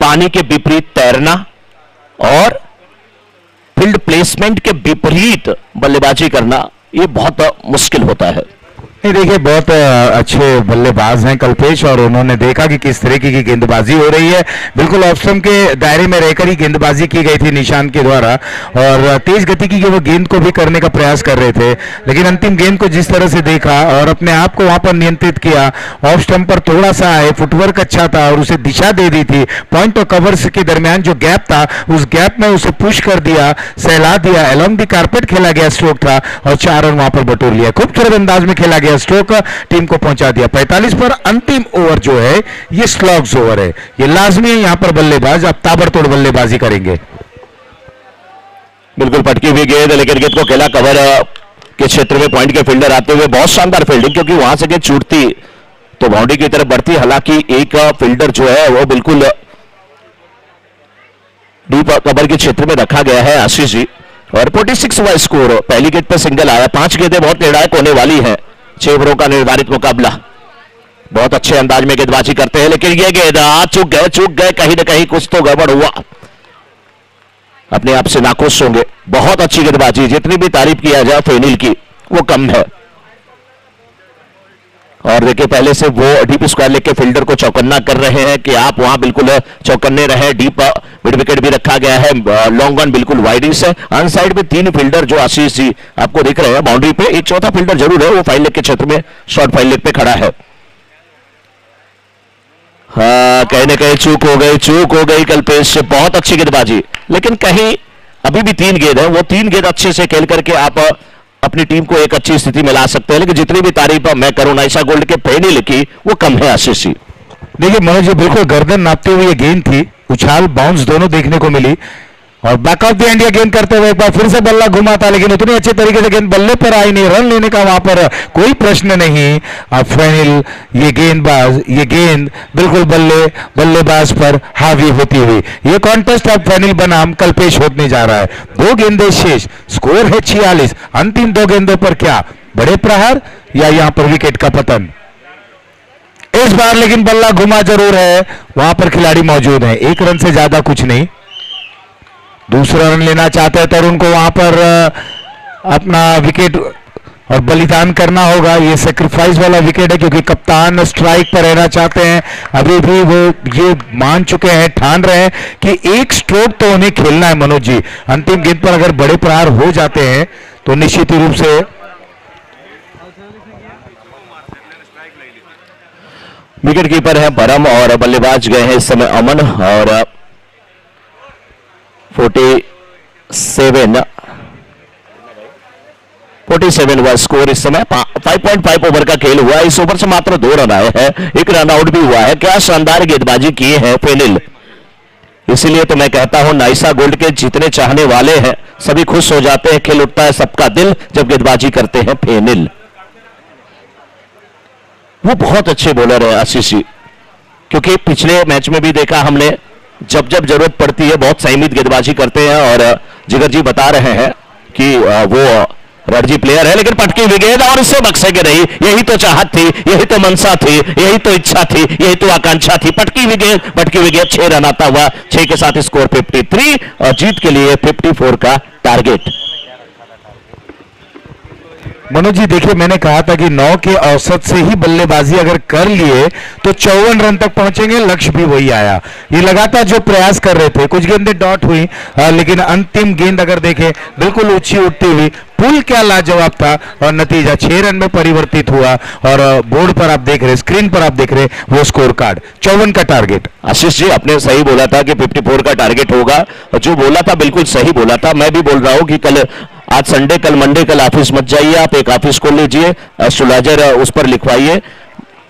पानी के विपरीत तैरना और फील्ड प्लेसमेंट के विपरीत बल्लेबाजी करना, ये बहुत मुश्किल होता है। देखिए, बहुत अच्छे बल्लेबाज हैं कल्पेश, और उन्होंने देखा कि किस तरीके की गेंदबाजी हो रही है। बिल्कुल ऑफ स्टंप के दायरे में रहकर ही गेंदबाजी की गई थी निशांत के द्वारा, और तेज गति की वो गेंद को भी करने का प्रयास कर रहे थे। लेकिन अंतिम गेंद को जिस तरह से देखा और अपने आप को वहां पर नियंत्रित किया, ऑफ स्टंप पर थोड़ा सा आए, फुटवर्क अच्छा था और उसे दिशा दे दी थी। पॉइंट और कवर्स के दरमियान जो गैप था उस गैप में उसे पुश कर दिया, सहला दिया, अलोंग द कारपेट खेला गया स्ट्रोक था और 4 रन वहां पर बटोर लिया। खूबसूरत अंदाज में खेला गया स्ट्रोक, टीम को पहुंचा दिया। 45 पर अंतिम ओवर जो है ये स्लॉग्स ओवर है, ये लाजमी है। यहां पर बल्लेबाज अब ताबड़तोड़ बल्लेबाजी करेंगे। बिल्कुल पटकी हुई गेंद, लेकिन गेंद को खेला कवर के क्षेत्र में पॉइंट के फील्डर आते हुए। बहुत शानदार फील्डिंग, क्योंकि वहां से गेंद छूटती तो बाउंड्री की तरफ बढ़ती। हालांकि एक फील्डर जो है वो बिल्कुल डीप कवर के क्षेत्र में रखा गया है आशीष जी। और 46 हुआ स्कोर। पहली गेंद पर सिंगल आया। 5 गेंदें बहुत निर्णायक होने वाली है। 6 ओवरों का निर्धारित मुकाबला। बहुत अच्छे अंदाज में गेंदबाजी करते हैं, लेकिन ये गेंद चूक गए, कहीं ना कहीं कुछ तो गड़बड़ हुआ। अपने आप से नाखुश होंगे। बहुत अच्छी गेंदबाजी, जितनी भी तारीफ किया जाए फेनिल की वो कम है। और देखिए, पहले से वो डीप स्क्वायर लेके फील्डर को चौकन्ना कर रहे हैं कि आप वहां बिल्कुल चौकन्ने रहे, डीप मिड विकेट भी रखा गया है, लॉन्ग ऑन बिल्कुल वाइडिश है। अन साइड में 3 फील्डर जो आशीष जी आपको दिख रहे हैं बाउंड्री पे, एक चौथा फील्डर जरूर है, वो फाइल लेग के क्षेत्र में शॉर्ट फाइल लेग पे खड़ा है। हाँ, कहीं ना कहीं चूक हो गई कल्पेश से, बहुत अच्छी गेंदबाजी, लेकिन कहीं अभी भी 3 गेंद है, वो 3 गेंद अच्छे से खेल करके आप अपनी टीम को एक अच्छी स्थिति में ला सकते हैं। लेकिन जितनी भी तारीफ मैं करूं नाइसा गोल्ड के पेनिल की, वो कम है आशीष जी। देखिए मनोज जी, बिल्कुल गर्दन नापते हुए ये गेंद थी, उछाल बाउंस दोनों देखने को मिली, और बैक ऑफ द इंडिया गेंद करते हुए एक बार फिर से बल्ला घुमा था, लेकिन उतने अच्छे तरीके से गेंद बल्ले पर आई नहीं, रन लेने का वहां पर कोई प्रश्न नहीं। अब फेनिल ये गेंद बिल्कुल बल्लेबाज पर हावी होती हुई, ये कॉन्टेस्ट अब फेनिल बनाम कल्पेश होने जा रहा है। 2 गेंदें शेष, स्कोर है 46। अंतिम 2 गेंदों पर क्या बड़े प्रहार या यहां पर विकेट का पतन? इस बार लेकिन बल्ला घुमा जरूर है, वहां पर खिलाड़ी मौजूद है, 1 रन से ज्यादा कुछ नहीं। दूसरा रन लेना चाहते हैं तरुण को वहां पर अपना विकेट और बलिदान करना होगा। ये सेक्रीफाइस वाला विकेट है, क्योंकि कप्तान स्ट्राइक पर रहना चाहते हैं। अभी भी वो ये मान चुके हैं, ठान रहे हैं कि 1 स्ट्रोक तो उन्हें खेलना है मनोज जी। अंतिम गेंद पर अगर बड़े प्रहार हो जाते हैं तो निश्चित रूप से विकेट कीपर है परम और बल्लेबाज गए हैं इस समय अमन, और 47 हुआ स्कोर इस समय। 5.5 ओवर का खेल हुआ, इस ओवर से मात्र 2 रन आए हैं, 1 रन आउट भी हुआ है। क्या शानदार गेंदबाजी किए हैं फेनिल, इसीलिए तो मैं कहता हूं नाइसा गोल्ड के जितने चाहने वाले हैं सभी खुश हो जाते हैं, खिल उठता है सबका दिल जब गेंदबाजी करते हैं फेनिल। वो बहुत अच्छे बॉलर है आशीष जी, क्योंकि पिछले मैच में भी देखा हमने, जब जब जरूरत पड़ती है बहुत संयमित गेंदबाजी करते हैं, और जिगर जी बता रहे हैं कि वो रणजी प्लेयर है, लेकिन पटकी हुई गेंद और इससे बक्सेगे नहीं। यही तो चाहत थी, यही तो मनसा थी, यही तो इच्छा थी, यही तो आकांक्षा थी। पटकी हुई गेंद 6 रन आता हुआ, 6 के साथ स्कोर 53 और जीत के लिए 54 का टारगेट। मनोज जी देखिए, मैंने कहा था कि 9 के औसत से ही बल्लेबाजी अगर कर लिए तो 54 रन तक पहुंचेंगे, लक्ष्य भी वही आया। ये लगातार जो प्रयास कर रहे थे, कुछ गेंदें डॉट हुई, लेकिन अंतिम गेंद अगर देखें बिल्कुल ऊंची उठती हुई, पुल क्या लाजवाब था, और नतीजा 6 रन में परिवर्तित हुआ। और बोर्ड पर आप देख रहे, स्क्रीन पर आप देख रहे वो स्कोर कार्ड 54 का टारगेट। आशीष जी आपने सही बोला था कि 54 का टारगेट होगा, और जो बोला था बिल्कुल सही बोला था। मैं भी बोल रहा हूं कि आज संडे, कल मंडे, कल ऑफिस मत जाइए, आप एक ऑफिस खोल लीजिए, एस्ट्रोलॉजर उस पर लिखवाइए,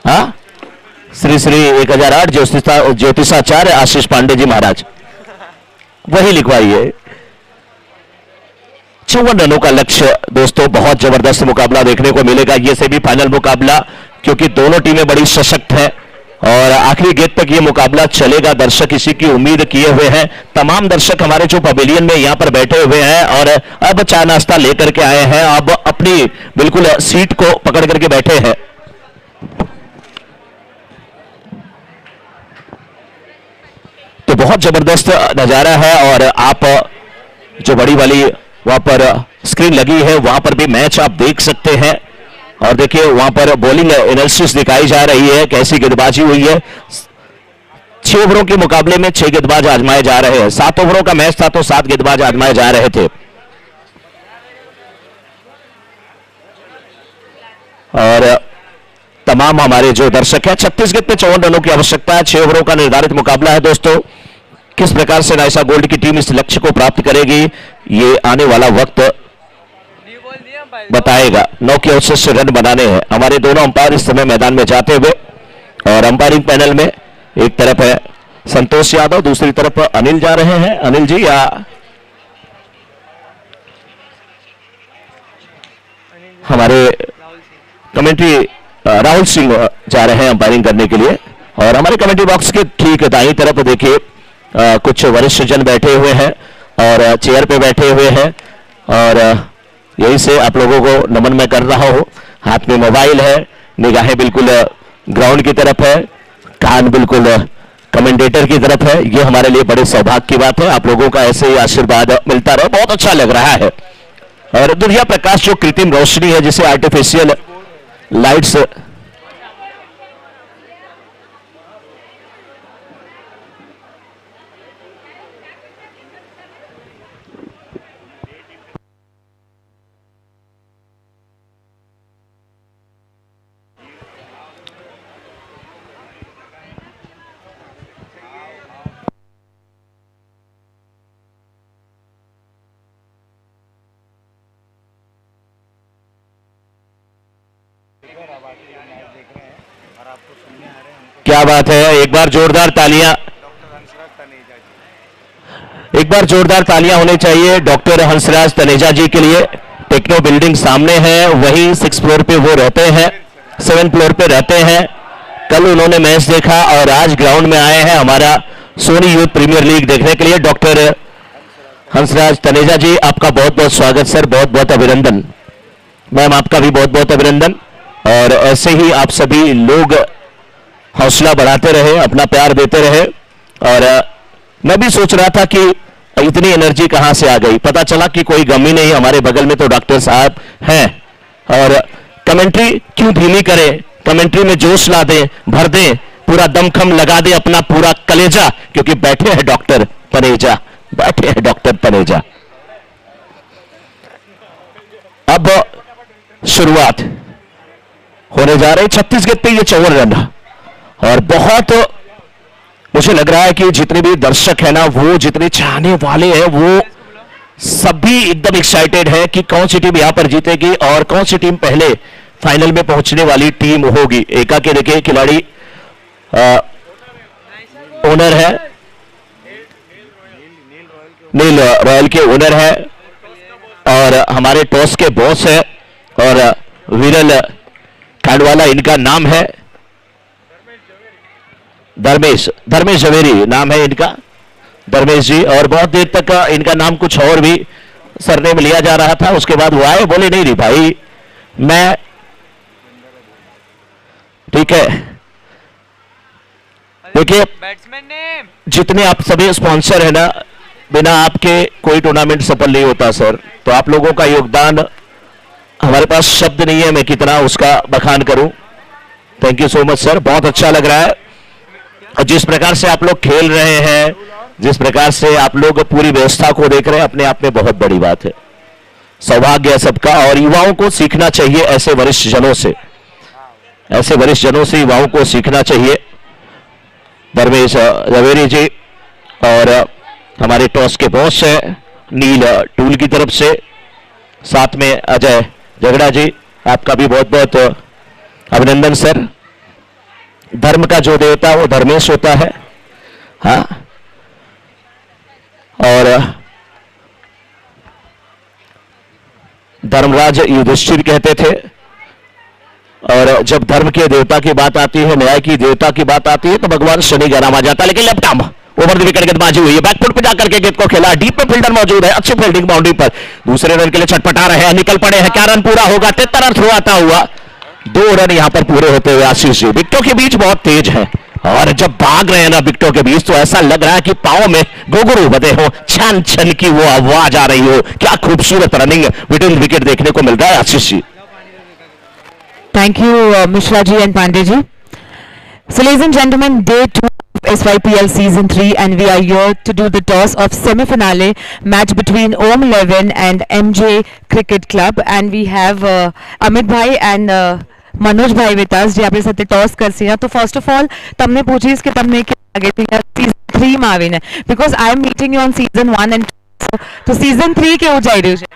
हाँ, श्री 1008 ज्योतिषाचार्य आशीष पांडे जी महाराज, वही लिखवाइए। 54 रनों का लक्ष्य दोस्तों, बहुत जबरदस्त मुकाबला देखने को मिलेगा। ये सेमीफाइनल मुकाबला, क्योंकि दोनों टीमें बड़ी सशक्त हैं और आखिरी गेंद तक ये मुकाबला चलेगा। दर्शक इसी की उम्मीद किए हुए हैं। तमाम दर्शक हमारे जो पवेलियन में यहां पर बैठे हुए हैं और अब चाय नाश्ता लेकर के आए हैं, अब अपनी बिल्कुल सीट को पकड़ करके बैठे हैं। तो बहुत जबरदस्त नजारा है, और आप जो बड़ी वाली वहां पर स्क्रीन लगी है वहां पर भी मैच आप देख सकते हैं। और देखिए वहां पर बॉलिंग एनालिसिस दिखाई जा रही है, कैसी गेंदबाजी हुई है। 6 ओवरों के मुकाबले में 6 गेंदबाज आजमाए जा रहे हैं। 7 ओवरों का मैच था तो 7 गेंदबाज आजमाए जा रहे थे। और तमाम हमारे जो दर्शक हैं, 36 गेंद पे 54 रनों की आवश्यकता है। 6 ओवरों का निर्धारित मुकाबला है दोस्तों। किस प्रकार से नाइसा गोल्ड की टीम इस लक्ष्य को प्राप्त करेगी, ये आने वाला वक्त बताएगा। 9 के औसत से रन बनाने हैं। हमारे दोनों अंपायर इस समय मैदान में जाते हुए, और अंपायरिंग पैनल में एक तरफ है संतोष यादव, दूसरी तरफ अनिल जा रहे हैं। अनिल जी या हमारे कमेंट्री राहुल सिंह जा रहे हैं अंपायरिंग करने के लिए। और हमारे कमेंट्री बॉक्स के ठीक दाईं तरफ देखिए कुछ वरिष्ठ जन बैठे हुए हैं और चेयर पे बैठे हुए हैं, और यही से आप लोगों को नमन मैं कर रहा हूं। हाथ में मोबाइल है, निगाहें बिल्कुल ग्राउंड की तरफ है, कान बिल्कुल कमेंटेटर की तरफ है। ये हमारे लिए बड़े सौभाग्य की बात है। आप लोगों का ऐसे ही आशीर्वाद मिलता रहे, बहुत अच्छा लग रहा है। और दुनिया प्रकाश जो कृत्रिम रोशनी है, जिसे आर्टिफिशियल लाइट्स क्या बात है, एक बार जोरदार तालियां, एक बार जोरदार तालियां होनी चाहिए डॉक्टर हंसराज तनेजा जी के लिए। टेक्नो बिल्डिंग सामने है, वही 6 फ्लोर पे वो रहते हैं, 7 फ्लोर पे रहते हैं। कल उन्होंने मैच देखा और आज ग्राउंड में आए हैं हमारा सोनी यूथ प्रीमियर लीग देखने के लिए। डॉक्टर हंसराज तनेजा जी, आपका बहुत बहुत स्वागत सर, बहुत बहुत अभिनंदन। मैम आपका भी बहुत बहुत अभिनंदन। और ऐसे ही आप सभी लोग हौसला बढ़ाते रहे, अपना प्यार देते रहे। और मैं भी सोच रहा था कि इतनी एनर्जी कहां से आ गई, पता चला कि कोई गम ही नहीं, हमारे बगल में तो डॉक्टर साहब हैं। और कमेंट्री क्यों धीमी करें, कमेंट्री में जोश ला दें, भर दें, पूरा दमखम लगा दें अपना पूरा कलेजा, क्योंकि बैठे हैं डॉक्टर तनेजा, बैठे हैं डॉक्टर तनेजा। अब शुरुआत होने जा रही 36 गेंद पे ये 54 रन। और बहुत मुझे लग रहा है कि जितने भी दर्शक है ना, वो जितने चाहने वाले हैं, वो सभी एकदम एक्साइटेड है कि कौन सी टीम यहां पर जीतेगी और कौन सी टीम पहले फाइनल में पहुंचने वाली टीम होगी। एका के देखिए खिलाड़ी ओनर है, नील रॉयल के ओनर है और हमारे टॉस के बॉस है और विरल खांडवाला इनका नाम है। धर्मेश झवेरी नाम है इनका, धर्मेश जी। और बहुत देर तक इनका नाम कुछ और भी सरनेम लिया जा रहा था, उसके बाद वो आए, बोले नहीं भाई मैं, ठीक है। देखिए जितने आप सभी स्पॉन्सर है ना, बिना आपके कोई टूर्नामेंट सफल नहीं होता सर। तो आप लोगों का योगदान, हमारे पास शब्द नहीं है मैं कितना उसका बखान करूं। Thank you so much sir, बहुत अच्छा लग रहा है। और जिस प्रकार से आप लोग खेल रहे हैं, जिस प्रकार से आप लोग पूरी व्यवस्था को देख रहे हैं, अपने आप में बहुत बड़ी बात है, सौभाग्य है सबका। और युवाओं को सीखना चाहिए ऐसे वरिष्ठ जनों से, ऐसे वरिष्ठ जनों से युवाओं को सीखना चाहिए। धर्मेश झवेरी जी और हमारे टॉस के बॉस है नील टूल की तरफ से, साथ में अजय झगड़ा जी, आपका भी बहुत बहुत अभिनंदन सर। धर्म का जो देवता वो धर्मेश होता है, हाँ। और धर्मराज युधिष्ठिर कहते थे। और जब धर्म के देवता की बात आती है, न्याय की देवता की बात आती है, तो भगवान शनि का नाम आ जाता है। लेकिन left arm over the wicket गेंदबाजी हुई है, बैकफुट पे जाकर के गेंद को खेला, डीप में फील्डर मौजूद है, अच्छी फील्डिंग बाउंड्री पर, दूसरे रन के लिए छटपटा रहे हैं, निकल पड़े हैं। क्या रन पूरा होगा? 73 रन थ्रो आता हुआ, 2 रन यहां पर पूरे होते हुए आशीष जी। विकेटों के बीच बहुत तेज है और जब भाग रहे हैं ना विकेटों के बीच, तो ऐसा लग रहा है कि पांव में घुंघरू बंधे हो, छन छन की वो आवाज आ रही हो। क्या खूबसूरत रनिंग बिटवीन विकेट देखने को मिल रहा है Ashish ji. Thank you, Mishra ji and Pandey ji. So, ladies and gentlemen, day 2 of SYPL season 3, and we are here to do the toss of semi-finale match between Om 11 and MJ Cricket Club, and we have Amit bhai and Manoj bhai with us. જે આપણે સાથે toss કરશે. તો first of all, તમને પૂછીશ કે તમને કેવું લાગે છે season 3 માં આવીને, because I am meeting you on season 1 and 2. તો season 3 કેવું જઈ રહ્યું છે?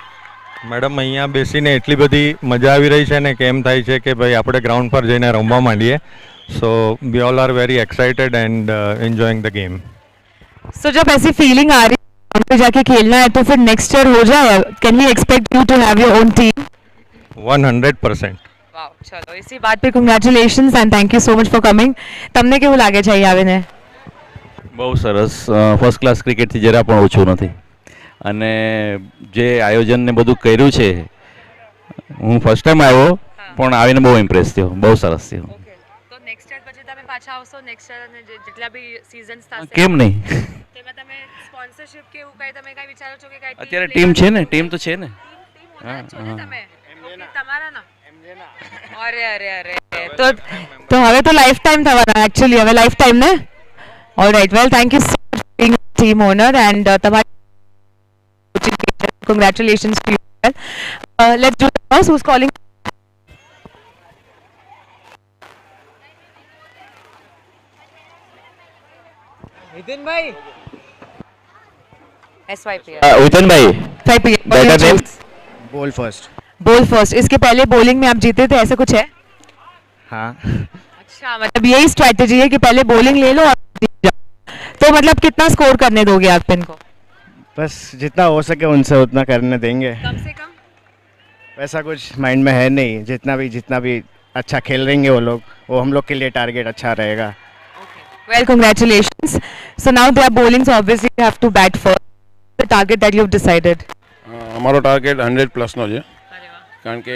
મેડમ અહીંયા બેસીને એટલી બધી મજા આવી રહી છે ને કે એમ થાય છે કે ભાઈ આપણે ગ્રાઉન્ડ પર જઈને રમવા માંડીએ. So we all are very excited and enjoying the game. So जब ऐसी फीलिंग आ रही है ग्राउंड पे जाके खेलना है, तो फिर नेक्स्ट ईयर हो जाए? Can we expect you to have your own team? 100%. Wow, ચલો इसी बात पे congratulations and thank you so much for coming. તમને કેવું લાગે છે અહીં આવીને? બહુ સરસ, ફર્સ્ટ ક્લાસ ક્રિકેટથી જરા પણ ઓછું નથી. અને જે આયોજન ને બધું કર્યું છે, હું ફર્સ્ટ ટાઈમ આવ્યો પણ આવીને બહુ ઇમ્પ્રેસ થયો, બહુ સરસ થયો. તો નેક્સ્ટ યર પછી તમે પાછા આવશો? નેક્સ્ટ યર અને જેટલા બી સિઝન્સ થશે કેમ નહીં, તેમાં તમે સ્પોન્સરશિપ કે એવું કાંઈ તમે કાંઈ વિચારો છો કે કાંઈ અત્યારે ટીમ છે ને, ટીમ તો છે ને. ટીમ ઓનર છો ને તમે? ઓકે, તમારા ના? અરે અરે અરે, તો હવે તો લાઈફ ટાઈમ થવાના એકચ્યુઅલી, હવે લાઈફ ટાઈમ ને. Alright, well thank you so much for being team honour and તમારી congratulations to you. Let's do the toss. Who's calling? Nitin bhai, SYPL. Vipin bhai, SYPL. Batter name? Ball first. Ball first. इसके पहले bowling में आप जीते थे, ऐसा कुछ है? हाँ. अच्छा, मतलब यही स्ट्रेटेजी है कि पहले बॉलिंग ले लो और जीत जाओ। तो मतलब कितना स्कोर करने दोगे आप इनको? बस जितना हो सके उनसे उतना करने देंगे। कम से कम? वैसा कुछ माइंड में है नहीं, जितना भी अच्छा खेल रहेंगे वो लोग, वो हम लोग के लिए टारगेट अच्छा रहेगा। Well, congratulations. So now they are bowling, so obviously you have to bat first. The target that you've decided. અમારો ટાર્ગેટ 100 પ્લસનો છે, કારણ કે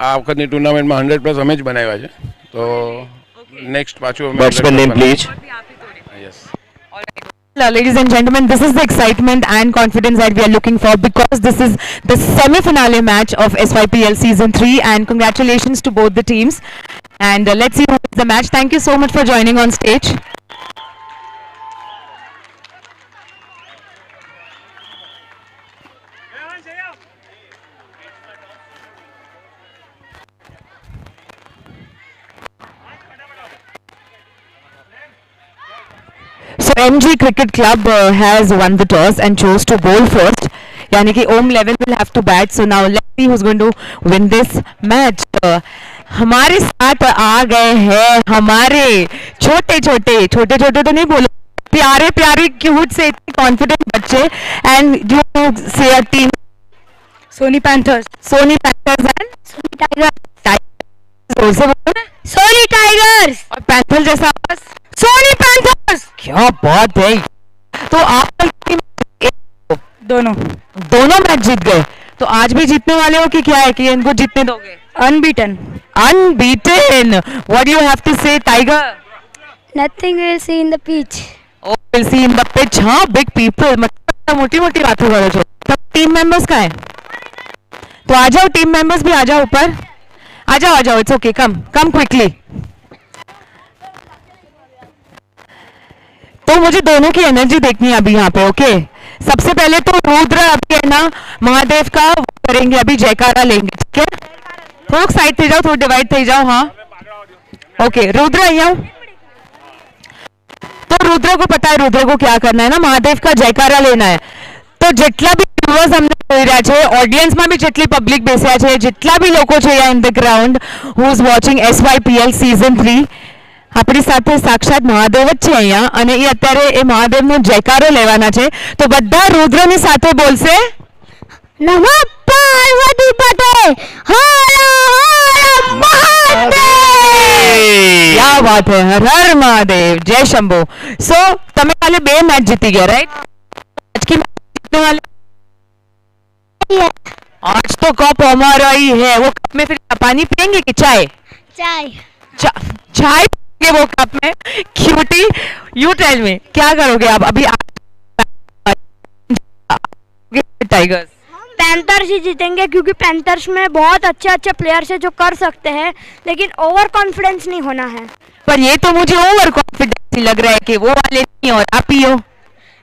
આ વખતની ટુર્નામેન્ટમાં 100 પ્લસ અમે જ બનાવ્યા છે, તો નેક્સ્ટ પાછું અમે batsman name please. Yes. Ladies and gentlemen, this is the excitement and confidence that we are looking for, because this is the semi-finale match of SYPL Season 3, and congratulations to both the teams. And let's see who wins the match. Thank you so much for joining on stage. So MG Cricket Club has won the toss and chose to bowl first. यानी कि Om 11 will have to bat. So now let's see who's going to win this match. हमारे साथ आ गए हैं हमारे छोटे छोटे तो नहीं बोलो, प्यारे प्यारे क्यूट से इतने कॉन्फिडेंट बच्चे, and you say a team Sony Panthers and Sony Tigers, और पैंथर जैसा आवाज सोनी पैंथर्स। क्या बात है। तो आप दोनों मैच जीत गए, तो आज भी जीतने वाले हो कि क्या है कि इनको जीतने दोगे? Unbeaten. What do you have to say, Tiger? Nothing we'll see in the pitch. Oh, we'll see in the pitch. हाँ, big people. मतलब मोटी बातें करो जो। सब टीम मेंबर्स का है, तो आ जाओ टीम मेंबर्स भी, आ जाओ ऊपर, आ जाओ। It's okay, come quickly. तो मुझे दोनों की एनर्जी देखनी है अभी यहाँ पे। ओके, सबसे पहले तो रुद्र अभी है ना महादेव का वो करेंगे, अभी जयकारा लेंगे, ठीक है? थोड़ा साइड थे जाओ, थोड़ा डिवाइड थे जाओ। हाँ, ओके, रुद्र અહીંયા। तो रुद्र को पता है रुद्र को क्या करना है ना, महादेव का जयकारा लेना है। तो જેટલા બી વ્યુઅર્સ અમને જોઈ રહ્યા છે, ઓડિયન્સમાં બી જેટલી પબ્લિક બેસ્યા છે, જેટલા બી લોકો છે in the ground who is watching SYPL season 3, આપણી સાથે સાક્ષાત મહાદેવ જ છે અહીંયા, અને એ અત્યારે એ મહાદેવનો જયકારો લેવાના છે। તો બધા રુદ્રની સાથે બોલશે, नमः पार्वती पते हर हर महादेव। क्या बात है, हर हर महादेव, जय शंभो। सो તમે કાલે 2 મેચ જીતી ગયા, રાઈટ? आज की मैच जीतने वाले, आज तो कप हमारा ही है। वो कप में फिर पानी पियेंगे कि चाय? चाय पियेंगे वो कप में। क्यूटी, यू टेल मी, क्या करोगे आप अभी? टाइगर्स पैंथर्स ही जीतेंगे, क्योंकि पैंथर्स में बहुत अच्छे प्लेयर्स है जो कर सकते हैं, लेकिन ओवर कॉन्फिडेंस नहीं होना है। पर ये तो मुझे ओवर कॉन्फिडेंस लग रहा है कि वो वाले नहीं और आप ही हो।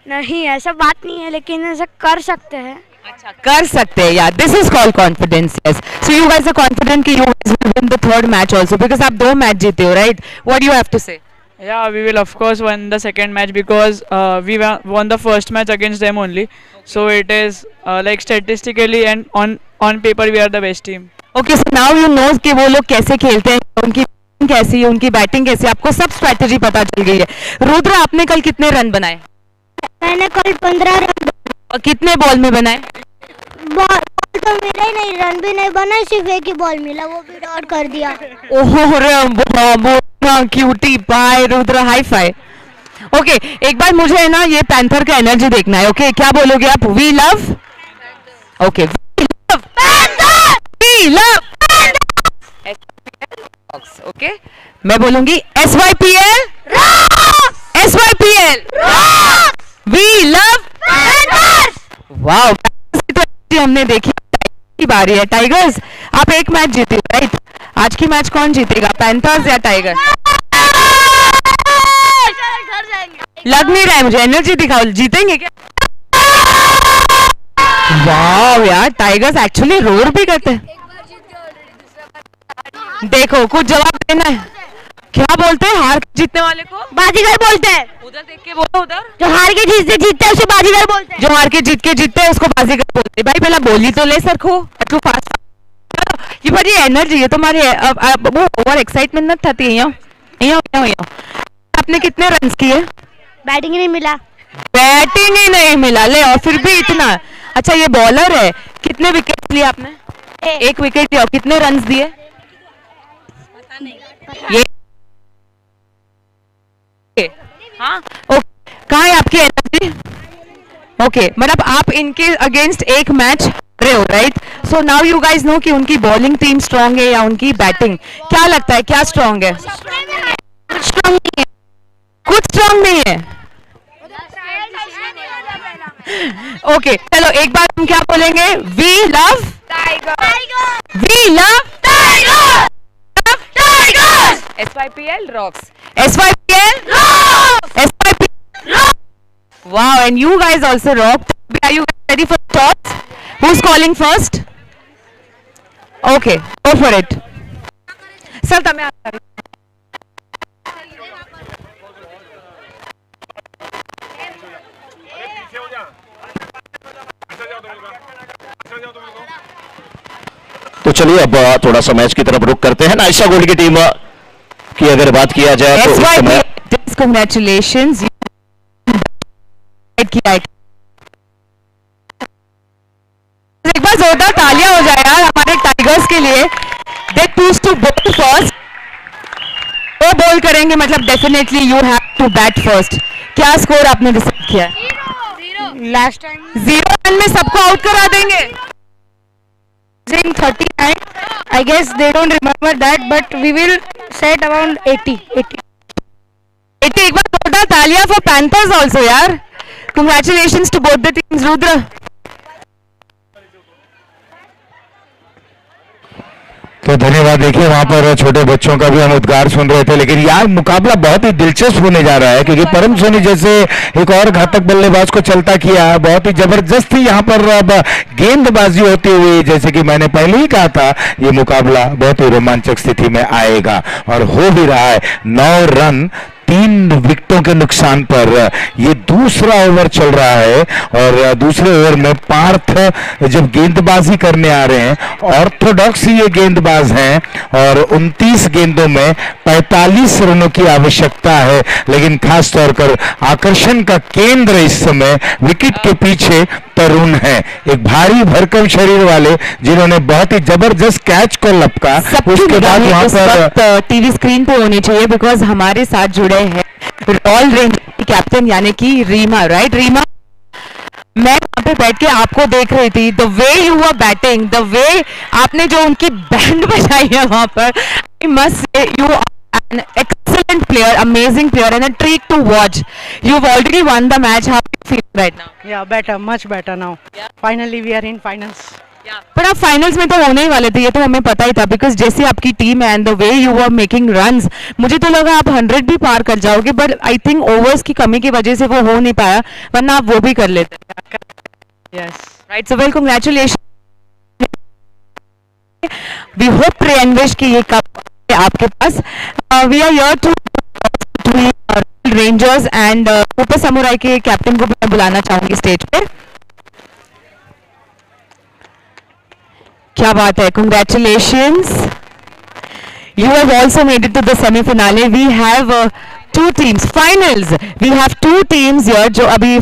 नहीं, ऐसा बात नहीं है, लेकिन ऐसा कर सकते हैं। अच्छा, कर सकते हैं यार, this is called confidence. Yes, so you guys are confident कि you guys will win the third match also, because आप 2 मैच जीते हो, right? What do you have to say? Yeah, we will of course win the second match, because we won the first match against them only. So it is like statistically and on paper we are the best team. Okay, so now you know कि वो लोग कैसे खेलते हैं, उनकी कैसी है, उनकी बैटिंग कैसी है, आपको सब स्ट्रेटजी पता चल गई है। रुद्र, आपने कल कितने रन बनाए? मैंने कल 15 रन। और कितने बॉल में बनाए? बॉल तो मिला ही नहीं, रन भी नहीं बना, सिर्फ एक ही बॉल मिला, वो भी डॉट कर दिया। ओहो रे cutie pie, Rudra high five. Okay, एक बार मुझे है ना ये पैंथर का एनर्जी देखना है। ओके, क्या बोलोगे आप? We love, okay, we love okay, मैं बोलूंगी SYPL, वी लव। वाओ, तो हमने देखी की बारी है। टाइगर्स, आप एक मैच जीते, राइट? आज की मैच कौन जीतेगा, पैंथर्स या टाइगर? लग नहीं रहा है मुझे, एनर्जी दिखाओ, जीतेंगे क्या? वाह यार, टाइगर्स एक्चुअली रोर भी करते हैं। देखो, कुछ जवाब देना है। क्या बोलते हैं हार के जीतने वाले को? बाजीगर बोलते हैं। उधर देख के बोलो, उधर जो हार के जीतते हैं उसे बाजीगर बोलते हैं। जो हार के जीतते हैं उसको बाजीगर बोलते हैं। भाई पहला बोली तो ले सरखो, तू फास्ट। ये बड़ी एनर्जी है तुम्हारी, वो ओवर एक्साइटमेंट न थती है यहाँ। आपने कितने रन किए? बैटिंग नहीं मिला। बैटिंग ही नहीं मिला, ले, और फिर भी इतना। अच्छा, ये बॉलर है, कितने विकेट लिए आपने? एक विकेट लिया, कितने रन दिए? ये हाँ, ओके, कहाँ है आपकी एनर्जी? ओके, मतलब आप इनके अगेंस्ट एक मैच रहे हो, right? So now you guys know कि उनकी बॉलिंग टीम स्ट्रांग है या उनकी बैटिंग। क्या लगता है, क्या स्ट्रांग है? कुछ स्ट्रांग नहीं है। ओके, चलो एक बार हम क्या बोलेंगे? We love tiger, we love tiger, SYPL rocks, SYPL rocks, SYPL rocks. Wow, and you guys also rocked. Are you guys ready for toss? Who's calling first? Okay, go for it. Sir, તમે આ तो चलिए अब थोड़ा सा match की तरफ रुख करते हैं। नाइसा गोल्ड की टीम की अगर बात किया जाए तो इस समय congratulations किया है। एक बार जोरदार तालियां हो जाए यार हमारे टाइगर्स के लिए। They choose to bowl first. वो बॉल करेंगे मतलब definitely you have to bat first. क्या स्कोर आपने डिसाइड किया है? लास्ट टाइम 0 रन में सबको आउट करा देंगे। 39. I guess they don't remember that, but we will set around 80. 80 एक बार जोरदार तालियां फॉर पैंथर्स आल्सो यार। Congratulations to both the teams, Rudra. तो धन्यवाद। देखिए वहां पर छोटे बच्चों का भी हम उद्गार सुन रहे थे, लेकिन यार मुकाबला बहुत ही दिलचस्प होने जा रहा है क्योंकि परम सोनी जैसे एक और घातक बल्लेबाज को चलता किया, बहुत ही जबरदस्त ही यहाँ पर अब गेंदबाजी होती हुई, जैसे कि मैंने पहले ही कहा था ये मुकाबला बहुत ही रोमांचक स्थिति में आएगा और हो भी रहा है। 9 रन 3 विकेटों के नुकसान पर ये दूसरा ओवर चल रहा है और दूसरे ओवर में पार्थ जब गेंदबाजी करने आ रहे हैं, ऑर्थोडॉक्स ये गेंदबाज हैं और 29 गेंदों में 45 रनों की आवश्यकता है, लेकिन खास तौर पर आकर्षण का केंद्र इस समय विकेट के पीछे तरुण है, एक भारी भरकम शरीर वाले जिन्होंने बहुत ही जबरदस्त कैच को लपका। उसके बाद वहां पर टीवी स्क्रीन पे होनी चाहिए बिकॉज हमारे साथ जुड़े हैं रॉयल रेंज कैप्टन यानी कि रीमा, राइट? रीमा, मैं वहां पे बैठ के आपको देख रही थी, the way you were batting, the way आपने जो उनकी बैंड बजाई है वहां पर, I must say you an excellent player, amazing player and a treat to watch. You've already won the match. How do you feel right now? Yeah, better, much better now. Yeah. Finally we are in finals. पर आप finals में तो होने ही वाले थे, ये तो हमें पता ही था बिकॉज जैसे आपकी टीम है and the way you are making runs, मुझे तो लगा आप 100 भी पार कर जाओगे, बट आई थिंक ओवर्स की कमी की वजह से वो हो नहीं पाया, वरना आप वो भी कर लेते। Yes. Right, so well, congratulation. We hope Priyanvesh की ये कप आपके पास। We are here to Rangers and super samurai के कैप्टन को मैं बुलाना चाहूंगी स्टेज पे। क्या बात है, congratulations. You have also made it to the semi-finale. We have 2 teams, finals. We have 2 teams here जो अभी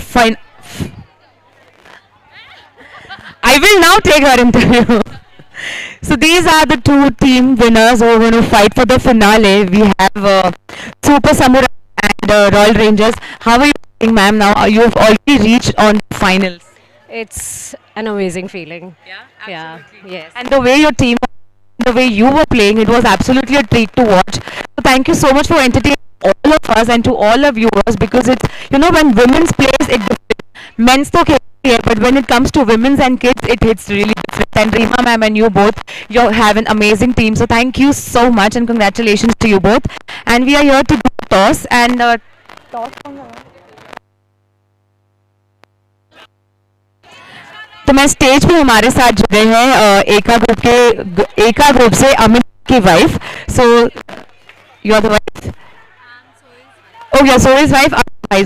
I will now take her interview. So these are the 2 team winners who are going to fight for the finale. We have Super Samurai and Royal Rangers. How are you feeling, ma'am? Now you have already reached on finals. It's an amazing feeling. Yeah, yes. And the way your team, the way you were playing, it was absolutely a treat to watch. So thank you so much for entertaining all of us and to all the viewers, because it's, you know, when women's plays it different. Men's to here, but when it comes to women's and kids, it hits really different. And Reema ma'am and you both, you have an amazing team. So thank you so much and congratulations to you both. And we are here to do toss and toss on the तो मैं stage पे हमारे साथ जुड़े हैं एका group से अमित की wife. So you are the wife? Oh, you are सोरीज wife,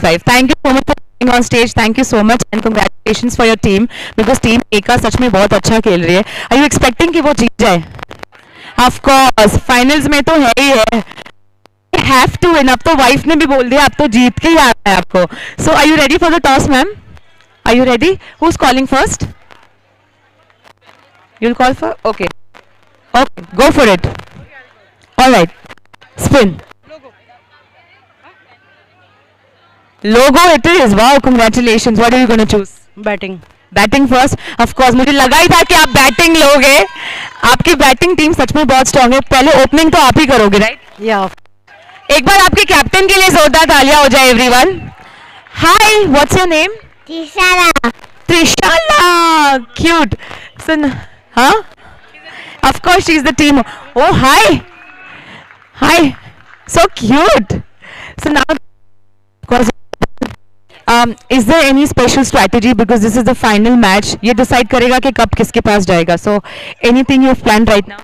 wife. Thank you so much for coming on stage, thank you so much and congratulations for your team because team एका सच में बहुत अच्छा खेल रही है। आर यू एक्सपेक्टिंग कि वो जीत जाए? ऑफ कोर्स, फाइनल्स में तो है ही है। Have to win. अब तो वाइफ ने भी बोल दिया, अब तो जीत के ही आना है आपको. So are you ready for the toss ma'am? Are you ready? Who is calling first? You'll call for? Okay. Okay, go for it. All right. Spin. Logo it is. Wow, congratulations. What are you going to choose? Batting. Batting first. Of course, मुझे लगा ही था कि आप batting लोगे. आपकी batting team सच में बहुत strong है. पहले ओपनिंग तो आप ही करोगे, राइट? Yeah. एक बार आपके कैप्टन के लिए जोरदार तालियां हो जाए everyone. Hi, what's your name? Trishala. Trishala. Cute. So, huh? Of course, she's the team. Oh, hi. Hi. So cute. So now, of course, is there any special strategy because this is the final match? ये decide करेगा कि कब किसके पास जाएगा. So anything you've planned right now?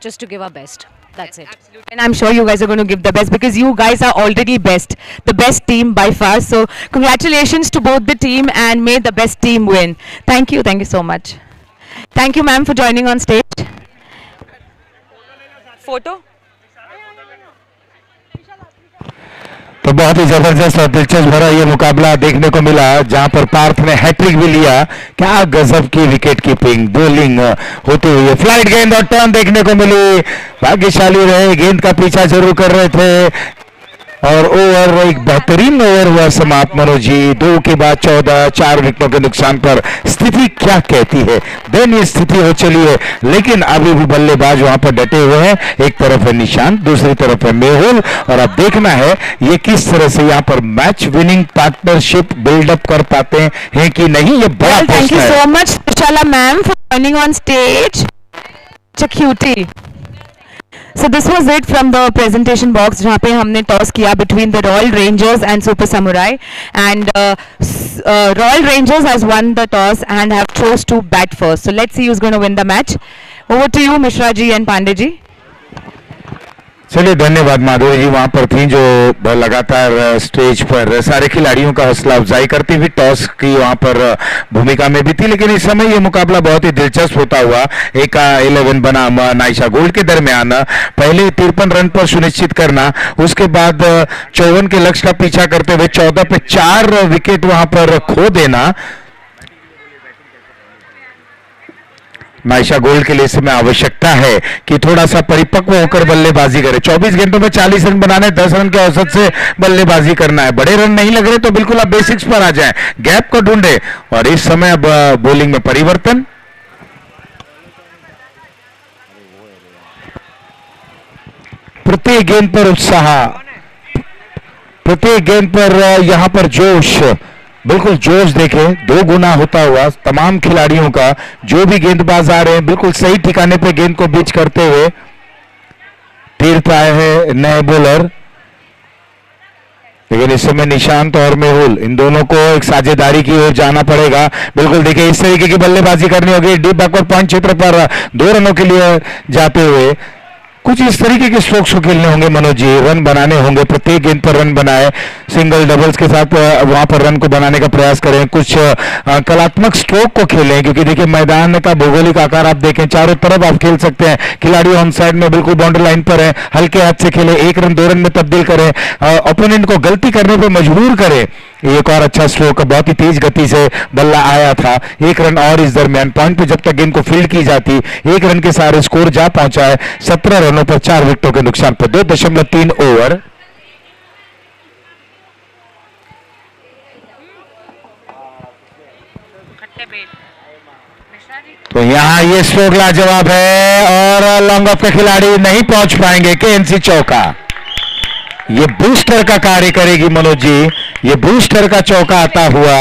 Just to give our best. That's it. And I'm sure you guys are going to give the best because you guys are already best, the best team by far. So congratulations to both the team and may the best team win. Thank you so much. Thank you, ma'am, for joining on stage. Photo? तो बहुत ही जबरदस्त और दिलचस्प भरा ये मुकाबला देखने को मिला जहां पर पार्थ ने हैट्रिक भी लिया. क्या गजब की विकेट कीपिंग, बॉलिंग होती हुई, फ्लाइट गेंद और टर्न देखने को मिली. भाग्यशाली रहे, गेंद का पीछा जरूर कर रहे थे और ओवर एक बेहतरीन ओवर हुआ समाप्त. मनोज जी 2 के बाद 14, 4 विकेटों के नुकसान पर स्थिति क्या कहती है? दयनीय स्थिति हो चली है, लेकिन अभी भी बल्लेबाज वहां पर डटे हुए हैं. एक तरफ है निशांत, दूसरी तरफ है मेहुल और अब देखना है ये किस तरह से यहाँ पर मैच विनिंग पार्टनरशिप बिल्डअप कर पाते हैं कि नहीं. ये बड़ा थैंक यू प्रश्न है. So much Trishala ma'am for joining on stage. Cutie. So this was it from the presentation box जहाँ पे हमने टॉस किया between the Royal Rangers and Super Samurai and Royal Rangers has won the toss and have chose to bat first. So let's see who's going to win the match. Over to you, Mishra ji and Pandey ji. चलिए धन्यवाद माधुरी जी. वहां पर थी जो लगातार stage पर सारे खिलाड़ियों का हौसला अफजाई करती हुई टॉस की वहां पर भूमिका में भी थी. लेकिन इस समय ये मुकाबला बहुत ही दिलचस्प होता हुआ एक 11 बनाम नाइशा गोल्ड के दरमियान पहले 53 रन पर सुनिश्चित करना, उसके बाद 54 के लक्ष्य का पीछा करते हुए 14 पे 4 विकेट वहां पर खो देना. नाइशा गोल्ड के लिए इस समय आवश्यकता है कि थोड़ा सा परिपक्व होकर बल्लेबाजी करे. 24 गेंदों में 40 रन बनाने, 10 रन के औसत से बल्लेबाजी करना है. बड़े रन नहीं लग रहे तो बिल्कुल आप बेसिक्स पर आ जाएं, गैप को ढूंढे. और इस समय अब बॉलिंग में परिवर्तन. प्रत्येक गेंद पर उत्साह, प्रत्येक गेंद पर यहां पर जोश, बिल्कुल जोश देखें 2 गुना होता हुआ तमाम खिलाड़ियों का. जो भी गेंदबाज आ रहे हैं बिल्कुल सही ठिकाने पे गेंद को बीच करते हुए. तीर पाए हैं नए बॉलर, लेकिन इस समय निशांत और मेहुल इन दोनों को एक साझेदारी की ओर जाना पड़ेगा. बिल्कुल देखिए इस तरीके की बल्लेबाजी करनी होगी. डीप बैकवर्ड पॉइंट क्षेत्र पर 2 रनों के लिए जाते हुए कुछ इस तरीके के स्ट्रोक्स को खेलने होंगे मनोज जी. रन बनाने होंगे, प्रत्येक गेंद पर रन बनाए, सिंगल डबल्स के साथ वहां पर रन को बनाने का प्रयास करें. कुछ कलात्मक स्ट्रोक को खेलें क्योंकि देखिए मैदान का भौगोलिक आकार आप देखें, चारों तरफ आप खेल सकते हैं. खिलाड़ी ऑन साइड में बिल्कुल बाउंड्री लाइन पर है, हल्के हाथ से खेले, 1 रन 2 रन में तब्दील करें, ओपोनेंट को गलती करने पर मजबूर करें. एक और अच्छा स्ट्रोक, बहुत ही तेज गति से बल्ला आया था. 1 रन और इस दरमियान पॉइंट पे जब तक गेंद को फील्ड की जाती 1 रन के सारे स्कोर जा पहुंचा है 17 रनों पर 4 विकेटों के नुकसान पर. 2.3 ओवर. तो यहाँ ये स्ट्रोक लाजवाब है और लॉन्ग ऑफ के खिलाड़ी नहीं पहुंच पाएंगे. केएनसी चौका, ये बूस्टर का कार्य करेगी मनोज जी. ये बूस्टर का चौका आता हुआ,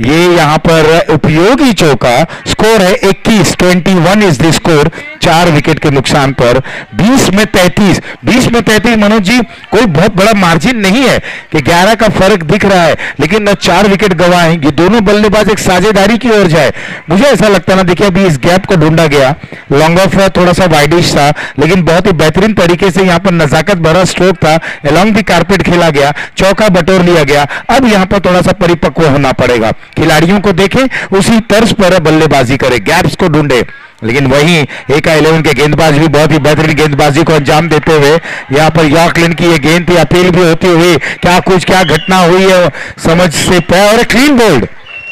ये यहां पर उपयोगी चौका. स्कोर है 21 इज द स्कोर. 4 विकेट के नुकसान पर 20 में 33 मनोज जी कोई बहुत बड़ा मार्जिन नहीं है कि 11 का फर्क दिख रहा है, लेकिन 4 विकेट गंवाए. ये दोनों बल्लेबाज एक साझेदारी की ओर जाए. मुझे ऐसा लगता ना, देखिए अभी इस गैप को ढूंढा गया. लॉन्ग ऑफ थोड़ा सा वाइडिश था, लेकिन बहुत ही बेहतरीन तरीके से यहाँ पर नजाकत भरा स्ट्रोक था. अलोंग द कारपेट खेला गया, चौका बटोर लिया गया. अब यहाँ पर थोड़ा सा परिपक्व होना पड़ेगा. खिलाड़ियों को देखें, उसी तर्ज पर बल्लेबाजी करें, गैप्स को ढूंढे. लेकिन वहीं AK-11 के गेंदबाज भी बहुत ही बेहतरीन गेंदबाजी को अंजाम देते हुए यहाँ पर यॉर्कलैंड की ये गेंद थी, अपील भी होती हुई क्या घटना हुई है समझ से पहले, और क्लीन बोल्ड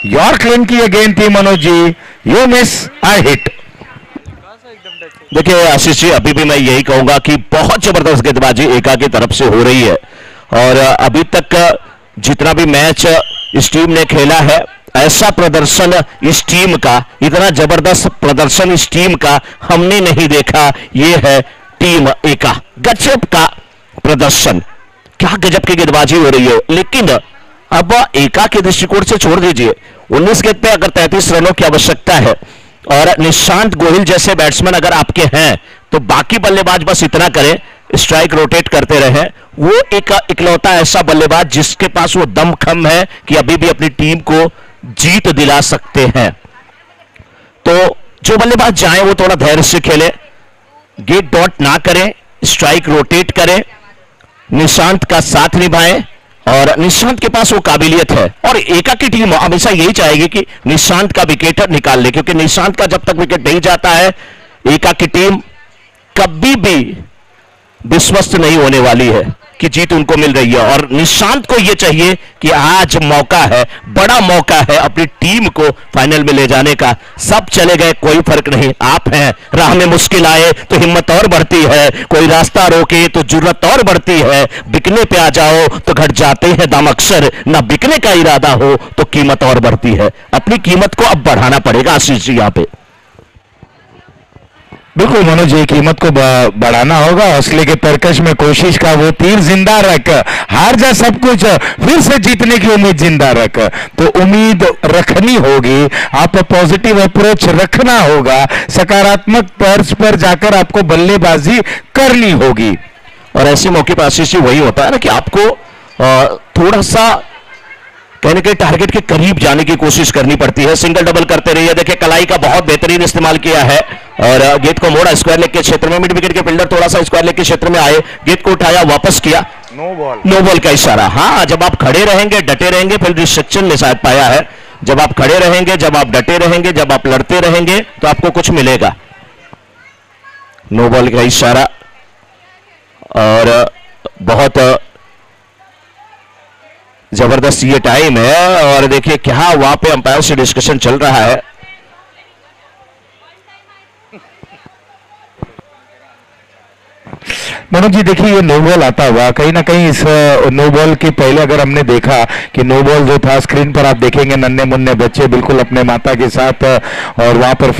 यॉर्कलैंड की ये गेंद थी Manoj ji, you miss I hit. देखिए आशीष जी, अभी भी मैं यही कहूंगा कि बहुत जबरदस्त गेंदबाजी एका की तरफ से हो रही है, और अभी तक जितना भी मैच इस टीम ने खेला है, ऐसा प्रदर्शन इस टीम का, इतना जबरदस्त प्रदर्शन इस टीम का हमने नहीं देखा। ये है टीम एका, गजब का प्रदर्शन, क्या गजब की गेंदबाजी हो रही है। लेकिन अब एका के दृष्टिकोण से छोड़ दीजिए, 19 गेंद पे अगर 33 रनों की आवश्यकता है और निशांत गोहिल जैसे बैट्समैन अगर आपके हैं, तो बाकी बल्लेबाज बस इतना करें, स्ट्राइक रोटेट करते रहे। वो एक इकलौता ऐसा बल्लेबाज जिसके पास वो दमखम है कि अभी भी अपनी टीम को जीत दिला सकते हैं। तो जो बल्लेबाज जाए वो थोड़ा धैर्य से खेले, गेट डॉट ना करें, स्ट्राइक रोटेट करें, निशांत का साथ निभाएं, और निशांत के पास वो काबिलियत है। और एका की टीम हमेशा यही चाहेगी कि निशांत का विकेट निकाल ले, क्योंकि निशांत का जब तक विकेट नहीं जाता है, एका की टीम कभी भी विश्वस्त नहीं होने वाली है कि जीत उनको मिल रही है। और निशांत को यह चाहिए कि आज मौका है, बड़ा मौका है अपनी टीम को फाइनल में ले जाने का। सब चले गए कोई फर्क नहीं, आप हैं, राह में मुश्किल आए तो हिम्मत और बढ़ती है, कोई रास्ता रोके तो जुर्रत और बढ़ती है, बिकने पे आ जाओ तो घट जाते हैं दाम अक्सर, ना बिकने का इरादा हो तो कीमत और बढ़ती है। अपनी कीमत को अब बढ़ाना पड़ेगा आशीष जी यहाँ पे। बिल्कुल मनोज जी, कीमत को बढ़ाना होगा, हौसले के तरकश में कोशिश का वो तीर जिंदा रख, हार जा सब कुछ फिर से जीतने की उम्मीद जिंदा रख। तो उम्मीद रखनी होगी, आप पॉजिटिव अप्रोच रखना होगा, सकारात्मक तर्ज पर जाकर आपको बल्लेबाजी करनी होगी। और ऐसे मौके पर आशीष जी वही होता है ना कि आपको थोड़ा सा कहने के टारगेट के करीब जाने की कोशिश करनी पड़ती है, सिंगल डबल करते रहिए। देखिए कलाई का बहुत बेहतरीन इस्तेमाल किया है और गेंद को मोड़ा स्क्वायर लेग के क्षेत्र में, मिड विकेट के फील्डर थोड़ा सा स्क्वायर लेग के क्षेत्र में आए, गेंद को उठाया, वापस किया, नो बॉल का इशारा। हाँ, जब आप खड़े रहेंगे, डटे रहेंगे, फिर रिस्ट्रिक्शन में शायद पाया है, जब आप खड़े रहेंगे, जब आप डटे रहेंगे, जब आप लड़ते रहेंगे तो आपको कुछ मिलेगा। नो बॉल का इशारा, और बहुत जबरदस्त ये टाइम है। और देखिए क्या वहां पे अंपायर से डिस्कशन चल रहा है। मनोज जी देखिए, ये नो बॉल आता हुआ कहीं ना कहीं इस नो बॉल के पहले अगर हमने देखा कि नो बॉल जो था, स्क्रीन पर आप देखेंगे नन्हे मुन्ने बच्चे बिल्कुल अपने माता के साथ, और वहां पर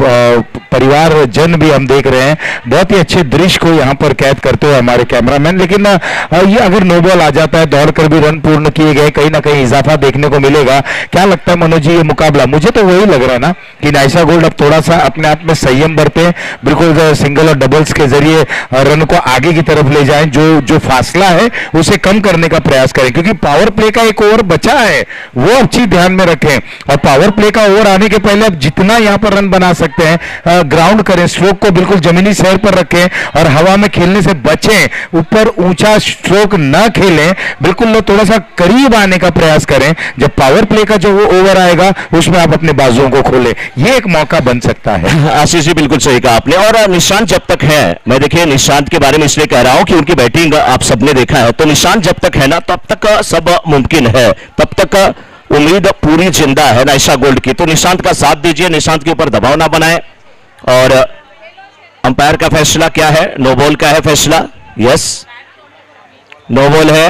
परिवार जन भी हम देख रहे हैं, बहुत ही अच्छे दृश्य को यहाँ पर कैद करते हुए हमारे कैमरामैन। लेकिन ये अगर नो बॉल आ जाता है, दौड़कर भी रन पूर्ण किए गए, कहीं ना कहीं इजाफा देखने को मिलेगा। क्या लगता है मनोज जी ये मुकाबला, मुझे तो वही लग रहा है ना कि नाइसा गोल्ड अब थोड़ा सा अपने आप में संयम बरते, बिल्कुल सिंगल और डबल्स के जरिए रन को आगे की तरफ ले जाएं, जो फासला है उसे कम करने का प्रयास करें, क्योंकि पावर प्ले का एक ओवर बचा है, वो अच्छी ध्यान में रखें। और पावर प्ले का ओवर आने के पहले अब जितना यहां पर रन बना सकते हैं ग्राउंड करें, स्ट्रोक को बिल्कुल जमीनी सैर पर रखें और हवा में खेलने से बचें, ऊपर ऊंचा स्ट्रोक न खेलें, बिल्कुल थोड़ा सा करीब आने का प्रयास करें। जब पावर प्ले का जो वो ओवर आएगा उसमें आप अपने बाजुओं को खोलें, ये एक मौका बन सकता है। आशीष जी बिल्कुल सही कहा आपने। और निशांत जब तक है, मैं देखिए निशांत के बारे में इसलिए कह रहा हूं कि उनकी बैटिंग आप सबने देखा है, तो निशांत जब तक है ना तब तक सब मुमकिन है, तब तक उम्मीद पूरी जिंदा है नाइसा गोल्ड की। तो निशांत का साथ दीजिए, निशांत के ऊपर दबाव ना बनाए। और अंपायर का फैसला क्या है? नो बॉल का है फैसला, यस नो बॉल है।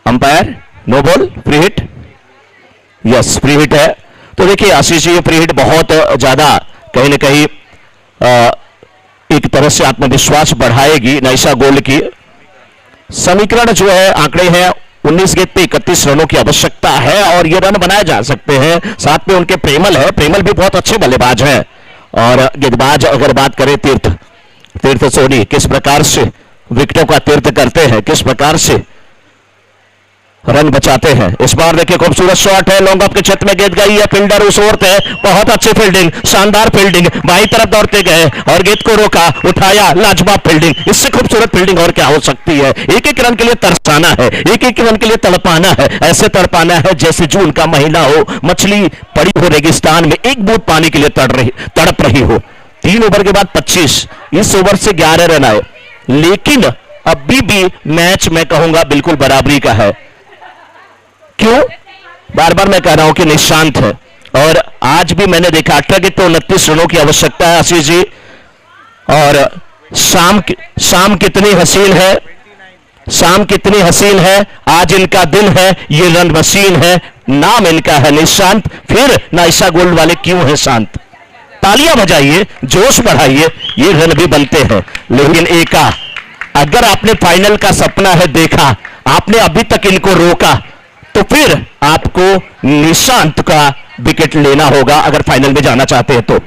Umpire no ball, free hit, yes free hit है। तो देखिए आशीष जी ये फ्री हिट बहुत ज्यादा कहीं ना कहीं एक तरह से आत्मविश्वास बढ़ाएगी नाइसा गोल्ड की। समीकरण जो है, आंकड़े हैं 19 गेंद पे 31 रनों की आवश्यकता है और ये रन बनाए जा सकते हैं। साथ में उनके प्रेमल है, प्रेमल भी बहुत अच्छे बल्लेबाज हैं। और गेंदबाज अगर बात करें तीर्थ सोनी, किस प्रकार से विकेटों का तीर्थ करते हैं, किस प्रकार से रन बचाते हैं। इस बार देखिए खूबसूरत शॉट है, लॉन्ग ऑफ के क्षेत्र में गेंद गई है, फील्डर उस ओर थे, बहुत अच्छी फील्डिंग, शानदार फील्डिंग, बाईं तरफ दौड़ते गए और गेंद को रोका, उठाया, लाजवाब फील्डिंग। इससे खूबसूरत फील्डिंग और क्या हो सकती है। एक एक रन के लिए तरसाना है, एक एक रन के लिए तड़पाना है, ऐसे तड़पाना है जैसे जून का महीना हो, मछली पड़ी हो रेगिस्तान में, एक बूंद पानी के लिए तड़प रही हो। 3 ओवर के बाद 25, इस ओवर से 11 रन आए, लेकिन अभी भी मैच मैं कहूंगा बिल्कुल बराबरी का है। क्यों? बार बार मैं कह रहा हूं कि निशांत है, और आज भी मैंने देखा 18 गेंद पे 29 रनों की आवश्यकता है आशीष जी। और शाम कितनी हसीन है, शाम कितनी हसीन है, आज इनका दिन है, ये रन मशीन है, नाम इनका है निशांत। फिर नाइशा गोल्ड वाले क्यों हैं शांत? तालियां बजाइए, जोश बढ़ाइए, ये रन भी बनते हैं। लेकिन एका, अगर आपने फाइनल का सपना है देखा, आपने अभी तक इनको रोका, तो फिर आपको निशांत का विकेट लेना होगा अगर फाइनल में जाना चाहते हैं तो।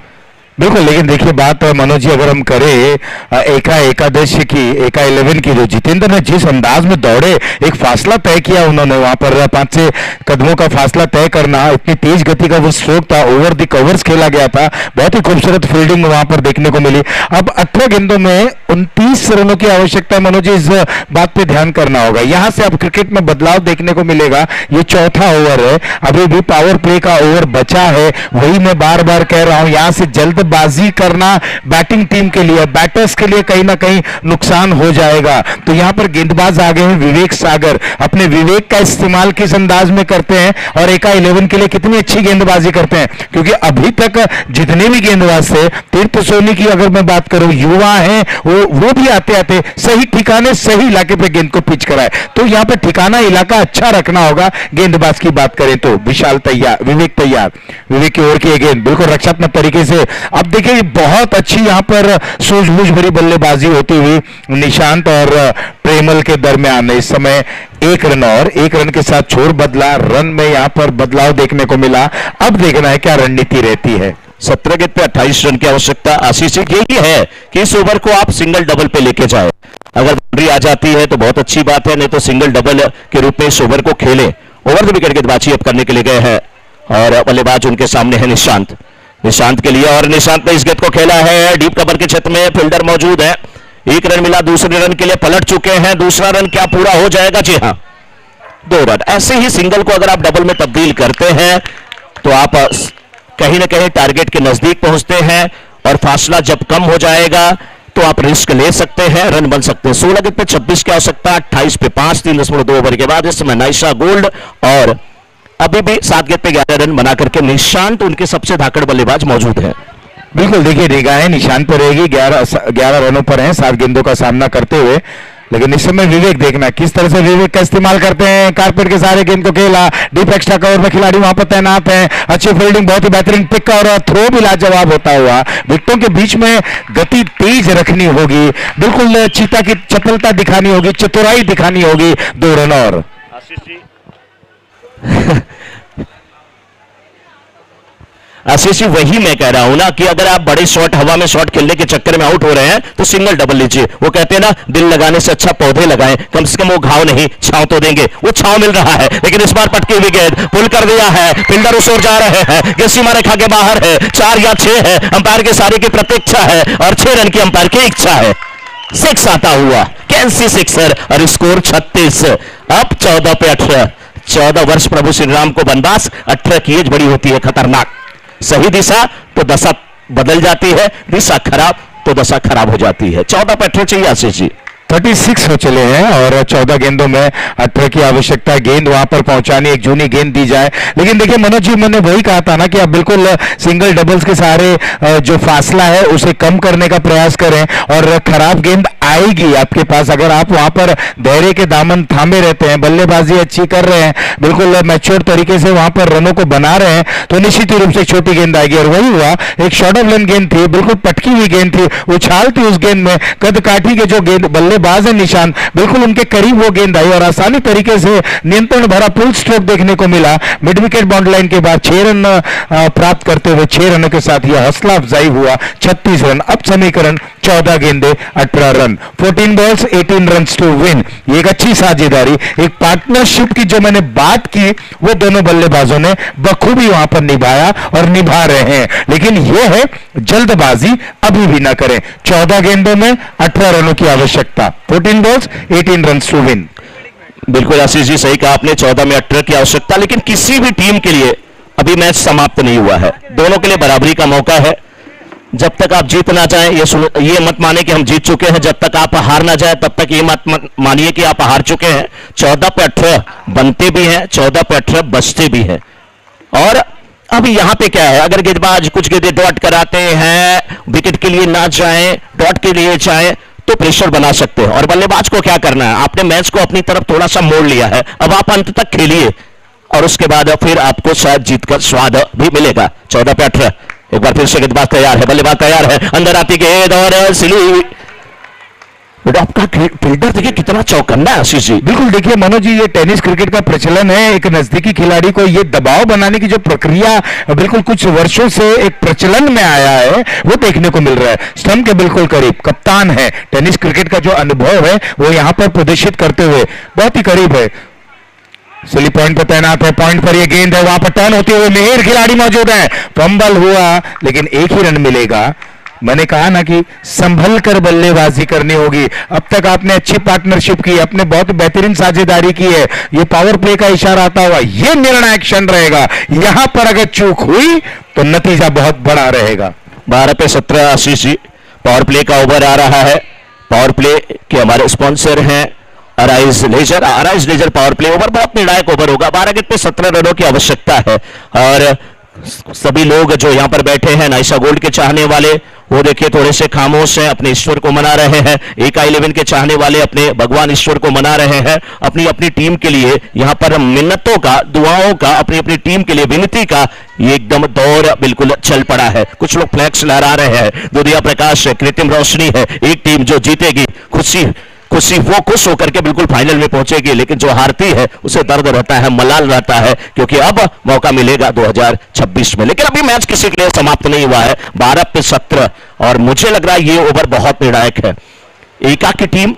बिल्कुल, लेकिन देखिए बात मनोज जी अगर हम करें एकादश की, एका 11 की, जो जितेंद्र ने जिस अंदाज में दौड़े, एक फासला तय किया उन्होंने वहां पर 5-6 कदमों का फासला तय करना, इतनी तेज गति का वो स्ट्रोक था, ओवर द कवर्स खेला गया था, बहुत ही खूबसूरत फील्डिंग वहां पर देखने को मिली। अब 18 गेंदों में 29 रनों की आवश्यकता है मनोज जी, इस बात पे ध्यान करना होगा। यहां से अब क्रिकेट में बदलाव देखने को मिलेगा। ये चौथा ओवर है, अभी भी पावर प्ले का ओवर बचा है, वही मैं बार बार कह रहा हूं, यहां से जल्दबाजी करना बैटिंग टीम के लिए, बैटर्स के लिए कहीं ना कहीं नुकसान हो जाएगा। तो यहां पर गेंदबाज आ गए हैं विवेक सागर, अपने विवेक का इस्तेमाल किस अंदाज में करते हैं और एका 11 के लिए कितनी अच्छी गेंदबाजी करते हैं, क्योंकि अभी तक जितने भी गेंदबाज थे, तीर्थ सोनी की अगर मैं बात करूं, युवा हैं वो भी आते आते सही ठिकाने सही इलाके पे गेंद को पिच कराए। तो यहां पर ठिकाना इलाका अच्छा रखना होगा। गेंदबाज की बात करें तो विशाल तैयार, विवेक तैयार, विवेक की ओर की गेंद बिल्कुल रक्षात्मक तरीके से। अब देखिए बहुत अच्छी यहां पर सूझबूझ भरी बल्लेबाजी होती हुई निशांत और प्रेमल के दरमियान। इस समय 1 रन और 1 रन के साथ छोर बदला, रन में यहां पर बदलाव देखने को मिला। अब देखना है क्या रणनीति रहती है। 17 गेंद पे 28 रन की आवश्यकता आशीष जी, यही है कि इस ओवर को आप सिंगल डबल पे लेके जाए। अगर बाउंड्री आ जाती है तो बहुत अच्छी बात है, नहीं तो सिंगल डबल के रूप में इस ओवर को खेले। ओवर द विकेट गेंदबाजी अब करने के लिए गए हैं और बल्लेबाज उनके सामने है निशांत। निशांत के लिए, और निशांत ने इस गेंद को खेला है डीप कवर के क्षेत्र में, फील्डर मौजूद है। 1 रन मिला, दूसरे रन के लिए पलट चुके हैं। दूसरा रन क्या पूरा हो जाएगा? जी हां, 2 रन। ऐसे ही सिंगल को अगर आप डबल में तब्दील करते हैं तो आप कहीं ना कहीं टारगेट के नजदीक पहुंचते हैं, और फासला जब कम हो जाएगा तो आप रिस्क ले सकते हैं, रन बन सकते हैं। 16 गेंद पे 26 की आवश्यकता, 28 पे 5, 3.2 ओवर के बाद इस समय नाइशा गोल्ड और अभी भी 7 गेंद पे 11 रन बना करके निशांत उनके सबसे धाकड़ बल्लेबाज मौजूद है। बिल्कुल, देखिए निगाहें निशांत पर रहेगी, 11 रनों पर हैं 7 गेंदों का सामना करते हुए। लेकिन इस समय विवेक देखना किस तरह से विवेक का इस्तेमाल करते हैं। कारपेट के सारे गेंद को खेला, डीप एक्स्ट्रा कवर में खिलाड़ी वहां पर तैनात है, अच्छी फील्डिंग, बहुत ही बेहतरीन पिक और थ्रो भी लाजवाब होता हुआ। विकेटों के बीच में गति तेज रखनी होगी, बिल्कुल चीता की चपलता दिखानी होगी, चतुराई दिखानी होगी। 2 रन और आशीष जी, वही मैं कह रहा हूं ना कि अगर आप बड़े शॉट, हवा में शॉट खेलने के चक्कर में आउट हो रहे हैं तो सिंगल डबल लीजिए। वो कहते हैं ना, दिल लगाने से अच्छा पौधे लगाएं, कम से कम वो घाव नहीं छांव तो देंगे। वो छांव मिल रहा है, लेकिन इस बार पटकी हुई गेंद पुल कर दिया है, फील्डर उस ओर जा रहे हैं, गेंद सीमा रेखा के बाहर है, 4 या 6 है, अंपायर के सारे की प्रतीक्षा है और 6 रन की अंपायर की इच्छा है। 6 आता हुआ, कैंसी सिक्सर और स्कोर 36। अब 14 पे 18। 14 वर्ष प्रभु श्री राम को वनवास, 18 की एज बड़ी होती है खतरनाक। सही दिशा तो दशा बदल जाती है, दिशा खराब तो दशा खराब हो जाती है। 14 पे 18 चाहिए आशीष जी। 36 हो चले हैं और 14 गेंदों में 18 की आवश्यकता है। गेंद वहां पर पहुंचानी, एक जूनी गेंद दी जाए। लेकिन देखिए मनोज जी, मैंने वही कहा था ना कि आप बिल्कुल सिंगल डबल्स के सहारे जो फासला है उसे कम करने का प्रयास करें, और खराब गेंद आएगी आपके पास अगर आप वहां पर धैर्य के दामन थामे रहते हैं, बल्लेबाजी अच्छी कर रहे हैं, बिल्कुल मैच्योर तरीके से वहां पर रनों को बना रहे हैं, तो निश्चित रूप से छोटी गेंद आएगी। और वही हुआ, एक शॉर्ट ऑफ लेन गेंद थी, बिल्कुल पटकी हुई गेंद थी, उछाल थी उस गेंद में, कद काठी के जो गेंद बल्लेबाज है निशांत, बिल्कुल उनके करीब वो गेंद आई और आसानी तरीके से नियंत्रण भरा पुल स्ट्रोक देखने को मिला। मिड विकेट बाउंड्री लाइन के बाद 6 रन प्राप्त करते हुए 6 रनों के साथ यह हौसला अफजाई हुआ। 36 रन। अब समीकरण 14 गेंदे 18 run, 14 balls 18 run to win. ये एक अच्छी साझेदारी, एक पार्टनरशिप की जो मैंने बात की वो दोनों बल्लेबाजों ने बखूबी वहां पर निभाया और निभा रहे हैं। लेकिन यह है जल्दबाजी अभी भी ना करें। 14 गेंदों में 18 रनों की आवश्यकता, 14 बॉल्स 18 रन टू विन। बिल्कुल आशीष जी, सही कहा आपने, 14 में 18 की आवश्यकता। लेकिन किसी भी टीम के लिए अभी मैच समाप्त नहीं हुआ है, दोनों के लिए बराबरी का मौका है। जब तक आप जीत ना जाए ये मत माने कि हम जीत चुके हैं, जब तक आप हार ना जाए तब तक ये मत मानिए कि आप हार चुके हैं। 14 पे 18 बनते भी हैं, 14 पे 18 बचते भी हैं। और अब यहां पे क्या है, अगर गेंदबाज कुछ गेंदें डॉट कराते हैं, विकेट के लिए ना जाए, डॉट के लिए जाए, तो प्रेशर बना सकते हैं। और बल्लेबाज को क्या करना है, आपने मैच को अपनी तरफ थोड़ा सा मोड़ लिया है, अब आप अंत तक खेलिए और उसके बाद फिर आपको शायद जीत का स्वाद भी मिलेगा। 14 पे 18 एक बार फिर से गेंदबाज तैयार है, बल्लेबाज तैयार है, अंदर आती गेंद और सिली। आपका फील्डर देखिए कितना चौकन्ना है आशीष जी। बिल्कुल, देखिए मनोज जी, ये टेनिस क्रिकेट का प्रचलन है, एक नजदीकी खिलाड़ी को ये दबाव बनाने की जो प्रक्रिया बिल्कुल कुछ वर्षों से एक प्रचलन में आया है, वो देखने को मिल रहा है। स्टंप के बिल्कुल करीब कप्तान है, टेनिस क्रिकेट का जो अनुभव है वो यहाँ पर प्रदर्शित करते हुए बहुत ही करीब है। सिली पॉइंट पर तैनात है, पॉइंट पर ये गेंद है, वहां पर टर्न होते हुए मेहर खिलाड़ी मौजूद है, फंबल हुआ लेकिन एक ही रन मिलेगा। मैंने कहा ना कि संभल कर बल्लेबाजी करनी होगी। अब तक आपने अच्छी पार्टनरशिप की, आपने बहुत बेहतरीन साझेदारी की है, ये पावर प्ले का इशारा आता हुआ ये निर्णायक क्षण रहेगा। यहां पर अगर चूक हुई तो नतीजा बहुत बड़ा रहेगा। 12 पे 17 आशीष जी, पावर प्ले का ओवर आ रहा है। पावर प्ले के हमारे स्पॉन्सर हैं Arise laser power play over बहुत निर्णायक ओवर होगा। 12 गेंद पे 17 रनों की आवश्यकता है और सभी लोग जो यहां पर बैठे हैं, नाइसा गोल्ड के चाहने वाले, वो देखिए थोड़े से खामोश हैं, अपने ईश्वर को मना रहे हैं। AK11 के चाहने वाले अपने भगवान ईश्वर को मना रहे हैं, अपनी अपनी टीम के लिए यहां पर मिन्नतों का, दुआओं का, अपनी अपनी टीम के लिए विनती का ये एकदम दौर बिल्कुल चल पड़ा है। कुछ लोग फ्लैक्स लहरा रहे हैं, दुधिया प्रकाश है, कृत्रिम रोशनी है। एक टीम जो जीतेगी खुशी वो खुश होकर के बिल्कुल फाइनल में पहुंचेगी, लेकिन जो हारती है उसे दर्द रहता है, मलाल रहता है, क्योंकि अब मौका मिलेगा 2026 में। लेकिन अभी मैच किसी के लिए समाप्त नहीं हुआ है। 12 पे 17 और मुझे लग रहा है ये ओवर बहुत निर्णायक है। एका की टीम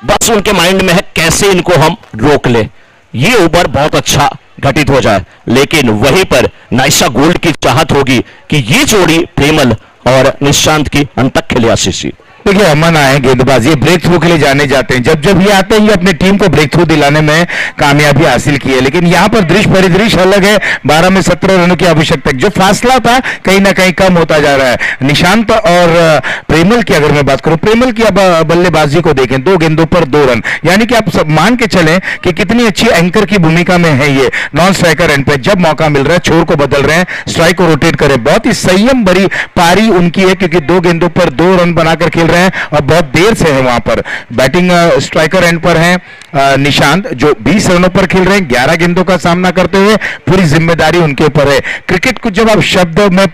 बस उनके माइंड में है कैसे इनको हम रोक ले, ये ओवर बहुत अच्छा घटित हो जाए। लेकिन वहीं पर नाइसा गोल्ड की चाहत होगी कि ये जोड़ी प्रेमल और निशांत की अंत तक खेले। आशीष जी देखिए, अमन आए गेंदबाज, ये ब्रेक थ्रू के लिए जाने जाते हैं। जब जब ये आते हैं ये अपनी टीम को ब्रेक थ्रू दिलाने में कामयाबी हासिल की है, लेकिन यहाँ पर दृश्य परिदृश्य अलग है। 12 में 17 रनों की आवश्यकता, जो फासला था कहीं ना कहीं कम होता जा रहा है। निशांत और प्रेमल की अगर मैं बात करूं, प्रेमल की अब बल्लेबाजी को देखें, 2 गेंदों पर 2 रन, यानी कि आप सब मान के चलें कि कितनी अच्छी एंकर की भूमिका में है ये नॉन स्ट्राइकर एंड पे। जब मौका मिल रहा है छोर को बदल रहे हैं, स्ट्राइक को रोटेट करें, बहुत ही संयम भरी पारी उनकी है, क्योंकि 2 गेंदों पर 2 रन बनाकर खेल रहे हैं और बहुत देर से है वहां पर। बैटिंग स्ट्राइकर एंड पर हैं निशांत, जो 20 रनों पर खेल रहे हैं, 11 गेंदों का सामना करते हुए। पूरी जिम्मेदारी उनके ऊपर है। क्रिकेट को जब आप शब्द में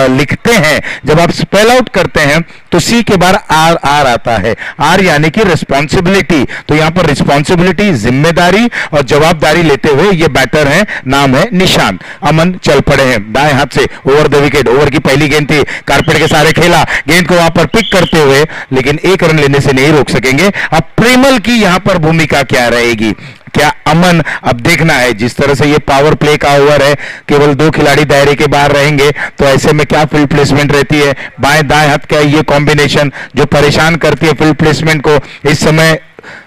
लिखते हैं, जब आप स्पेल आउट करते हैं, तो सी के बाद आर आता है, आर यानी कि रिस्पॉन्सिबिलिटी। तो यहां पर रिस्पॉन्सिबिलिटी, जिम्मेदारी और जवाबदारी लेते हुए ये बैटर हैं, नाम है निशांत। अमन चल पड़े हैं दाएं हाथ से ओवर द विकेट। ओवर की पहली गेंद थी, कारपेट के सारे खेला, गेंद को वहां पर पिक करते हुए, लेकिन 1 रन लेने से नहीं रोक सकेंगे। अब प्रेमल की यहां पर भूमिका क्या रहेगी, क्या अमन, अब देखना है। जिस तरह से ये पावर प्ले का ओवर है, केवल 2 खिलाड़ी दायरे के बाहर रहेंगे, तो ऐसे में क्या फील्ड प्लेसमेंट रहती है, बाएं दाएं हाथ का ये कॉम्बिनेशन जो परेशान करती है फील्ड प्लेसमेंट को। इस समय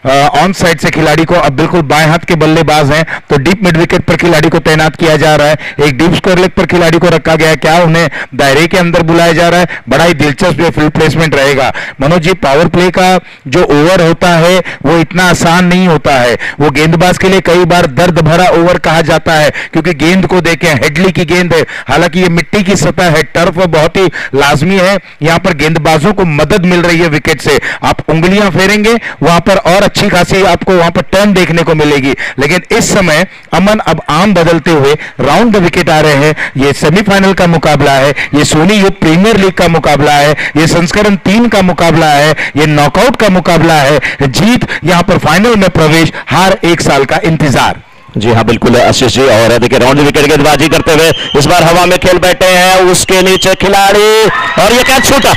ऑन साइड से खिलाड़ी को, अब बिल्कुल बाएं हाथ के बल्लेबाज हैं, तो डीप मिड विकेट पर खिलाड़ी को तैनात किया जा रहा है। एक डीप स्क्वायर लेग पर खिलाड़ी को रखा गया है, क्या उन्हें दायरे के अंदर बुलाया जा रहा है। बड़ा ही दिलचस्प फील्ड प्लेसमेंट रहेगा। मनोज जी, पावर प्ले का जो ओवर होता है वो इतना आसान नहीं होता है। वो गेंदबाज के लिए कई बार दर्द भरा ओवर कहा जाता है, क्योंकि गेंद को देखें, हेडली की गेंद है, हालांकि ये मिट्टी की सतह है, टर्फ बहुत ही लाजमी है। यहां पर गेंदबाजों को मदद मिल रही है विकेट से। आप उंगलियां फेरेंगे वहां पर और अच्छी खासी आपको वहां पर टर्न देखने को मिलेगी। लेकिन इस समय अमन अब आम बदलते हुए राउंड द विकेट आ रहे हैं। ये सेमीफाइनल का मुकाबला है, ये सोनी युग प्रीमियर लीग का मुकाबला है, ये संस्करण 3 का मुकाबला है, ये नॉकआउट का मुकाबला है। जीत, यहां पर फाइनल में प्रवेश, हार 1 साल का इंतजार। जी हाँ, बिल्कुल आशीष जी। और देखिए राउंड विकेट गेंदबाजी करते हुए इस बार हवा में खेल बैठे हैं, उसके नीचे खिलाड़ी, और ये कैच छूटा,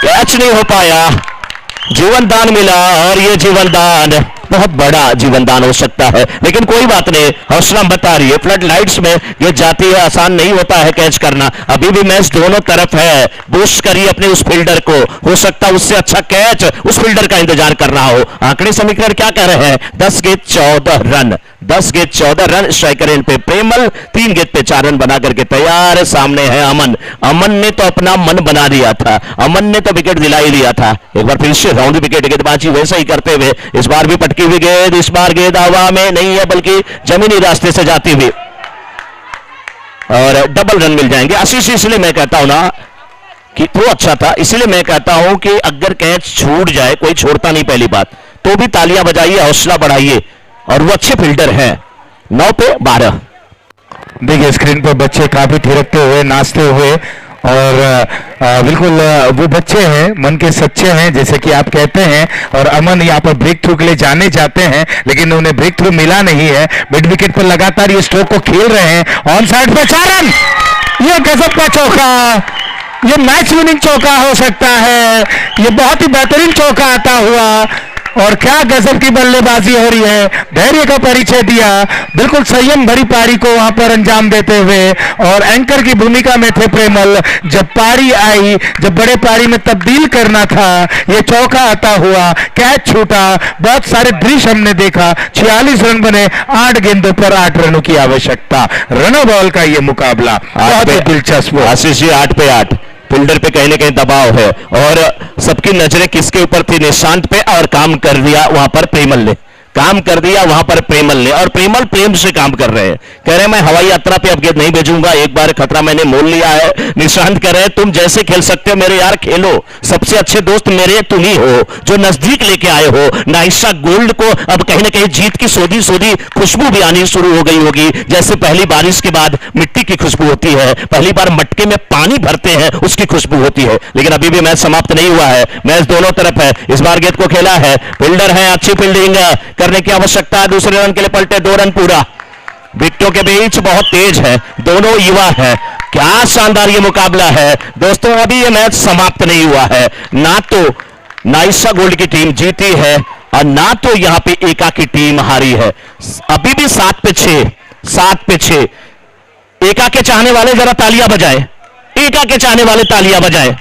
कैच नहीं हो पाया, जीवन दान मिला। और ये जीवन दान बहुत बड़ा जीवन दान हो सकता है, लेकिन कोई बात नहीं, हौसला मत आ रही है। फ्लड लाइट्स में ये जाती है, आसान नहीं होता है कैच करना। अभी भी मैच दोनों तरफ है, बूस्ट करिए अपने उस फील्डर को, हो सकता है उससे अच्छा कैच उस फील्डर का इंतजार कर रहा हो। आंकड़े समीकरण क्या कह रहे हैं, 10 गेंद 14 रन, 10 गेंद 14 रन स्ट्राइकर एंड पे प्रेमल, 3 गेंद पे 4 रन बना करके तैयार है। सामने है अमन। अमन ने तो अपना मन बना दिया था, अमन ने तो विकेट दिला ही दिया था। एक बार फिर से राउंड विकेट गेंदबाजी वैसा ही करते हुए इस बार भी पटकी हुई गेंद, इस बार गेंद हवा में नहीं है बल्कि जमीनी रास्ते से जाती हुई और डबल रन मिल जाएंगे। आशीष, इसलिए मैं कहता हूं ना कि थ्रो अच्छा था, इसलिए मैं कहता हूं कि अगर कैच छूट जाए, कोई छोड़ता नहीं पहली बात, तो भी तालियां बजाइए, हौसला बढ़ाइए। और वो अच्छे फील्डर हैं। 9 पे 12। देखिए स्क्रीन पर बच्चे काफी थिरकते हुए, नाचते हुए और बिल्कुल वो बच्चे हैं, मन के सच्चे हैं जैसे कि आप कहते हैं। और अमन यहाँ पर ब्रेक थ्रू के लिए जाने जाते हैं लेकिन उन्हें ब्रेक थ्रू मिला नहीं है। मिड विकेट पर लगातार ये स्ट्रोक को खेल रहे हैं। ऑन साइड पे 4 रन, ये गजब का चौका, ये मैच विनिंग चौका हो सकता है। ये बहुत ही बेहतरीन चौका आता हुआ और क्या गजब की बल्लेबाजी हो रही है। धैर्य का परिचय दिया, बिल्कुल संयम भरी पारी को वहां पर अंजाम देते हुए। और एंकर की भूमिका में थे प्रेमल। जब पारी आई, जब बड़े पारी में तब्दील करना था, ये चौका आता हुआ, कैच छूटा, बहुत सारे दृश्य हमने देखा। 46 रन बने, 8 गेंदों पर 8 रनों की आवश्यकता। रन बॉल का ये मुकाबला बहुत ही दिलचस्प। आशीष जी 8 पे 8, फील्डर पे कहीं ना कहीं दबाव है और सबकी नजरें किसके ऊपर थी? निशांत पे। और काम कर दिया वहां पर प्रेमल ने, काम कर दिया वहां पर प्रेमल ने। और प्रेमल प्रेम से काम कर रहे हैं, कह रहे हैं मैं हवाई यात्रा पे अब गेंद नहीं भेजूंगा, एक बार खतरा मैंने मोल लिया है। निशांत कह रहे हैं तुम जैसे खेल सकते हो मेरे यार खेलो, सबसे अच्छे दोस्त मेरे तुम ही हो जो नजदीक लेके आए हो। नाइशा गोल्ड को अब कहीं ना कहीं जीत की सोधी सोधी खुशबू भी आनी शुरू हो गई होगी, जैसे पहली बारिश के बाद मिट्टी की खुशबू होती है, पहली बार मटके में पानी भरते हैं उसकी खुशबू होती है। लेकिन अभी भी मैच समाप्त नहीं हुआ है, मैच दोनों तरफ है। इस बार गेंद को खेला है, फील्डर है, अच्छी फील्डिंग करने की आवश्यकता है। दूसरे रन के लिए पलटे, 2 रन पूरा। विकेटों के बीच बहुत तेज है, दोनों युवा हैं। क्या शानदार ये मुकाबला है दोस्तों। अभी ये मैच समाप्त नहीं हुआ है, ना तो नाइशा गोल्ड की टीम जीती है और ना तो यहां पे एका की टीम हारी है। अभी भी 7 पे 6, 7 पे 6। एका के चाहने वाले जरा तालियां बजाएं, एका के चाहने वाले तालियां बजाएं।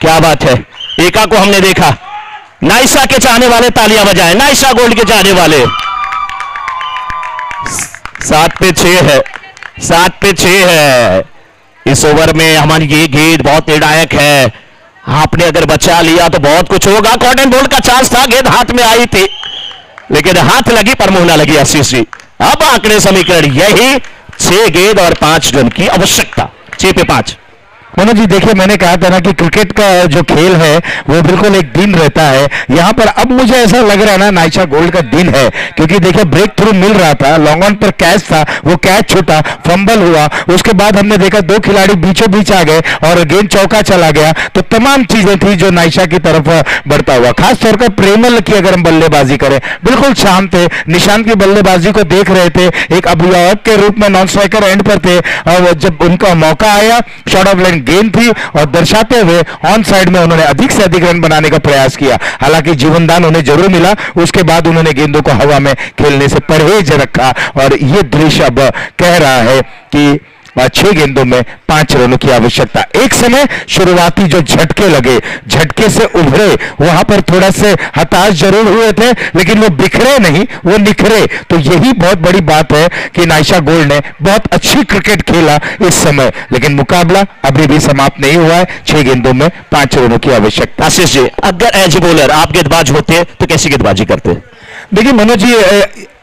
क्या बात है, एका को हमने देखा। नाइशा के चाहने वाले तालियां बजाएं, नाइशा गोल्ड के चाहने वाले। 7 पे 6 है, 7 पे 6 है। इस ओवर में हमारी ये गेंद बहुत निर्णायक है, आपने अगर बचा लिया तो बहुत कुछ होगा। कॉटन बॉल का चांस था, गेंद हाथ में आई थी लेकिन हाथ लगी पर मुंह ना लगी। आशीष जी अब आंकड़े समीकरण यही, 6 गेंद और 5 रन की आवश्यकता। 6 पे 5। मनोज जी देखिए मैंने कहा था ना कि क्रिकेट का जो खेल है वो बिल्कुल एक दिन रहता है। यहाँ पर अब मुझे ऐसा लग रहा है ना नाइशा गोल्ड का दिन है, क्योंकि देखिए ब्रेक थ्रू मिल रहा था, लॉन्ग ऑन पर कैच था, वो कैच छूटा, फंबल हुआ, उसके बाद हमने देखा 2 खिलाड़ी बीचों बीच आ गए और गेंद चौका चला गया। तो तमाम चीजें थी जो नाइशा की तरफ बढ़ता हुआ। खासतौर पर प्रेमल की अगर हम बल्लेबाजी करें, बिल्कुल शांत थे, निशांत की बल्लेबाजी को देख रहे थे, एक अभिभावक के रूप में नॉन स्ट्राइकर एंड पर थे। और जब उनका मौका आया, शॉर्ट ऑफ लाइन गेंद थी और दर्शाते हुए ऑन साइड में उन्होंने अधिक से अधिक रन बनाने का प्रयास किया। हालांकि जीवनदान उन्हें जरूर मिला, उसके बाद उन्होंने गेंदों को हवा में खेलने से परहेज रखा। और ये दृश्य अब कह रहा है कि 6 गेंदों में 5 रनों की आवश्यकता। एक समय शुरुआती जो झटके लगे, झटके से उभरे, वहां पर थोड़ा से हताश जरूर हुए थे लेकिन वो बिखरे नहीं, वो निखरे। तो यही बहुत बड़ी बात है कि नाइशा गोल्ड ने बहुत अच्छी क्रिकेट खेला इस समय। लेकिन मुकाबला अभी भी समाप्त नहीं हुआ है, 6 गेंदों में 5 रनों की आवश्यकता। आशीष जी अगर एज बॉलर आप गेंदबाज होते तो कैसी गेंदबाजी करते? देखिए मनोज जी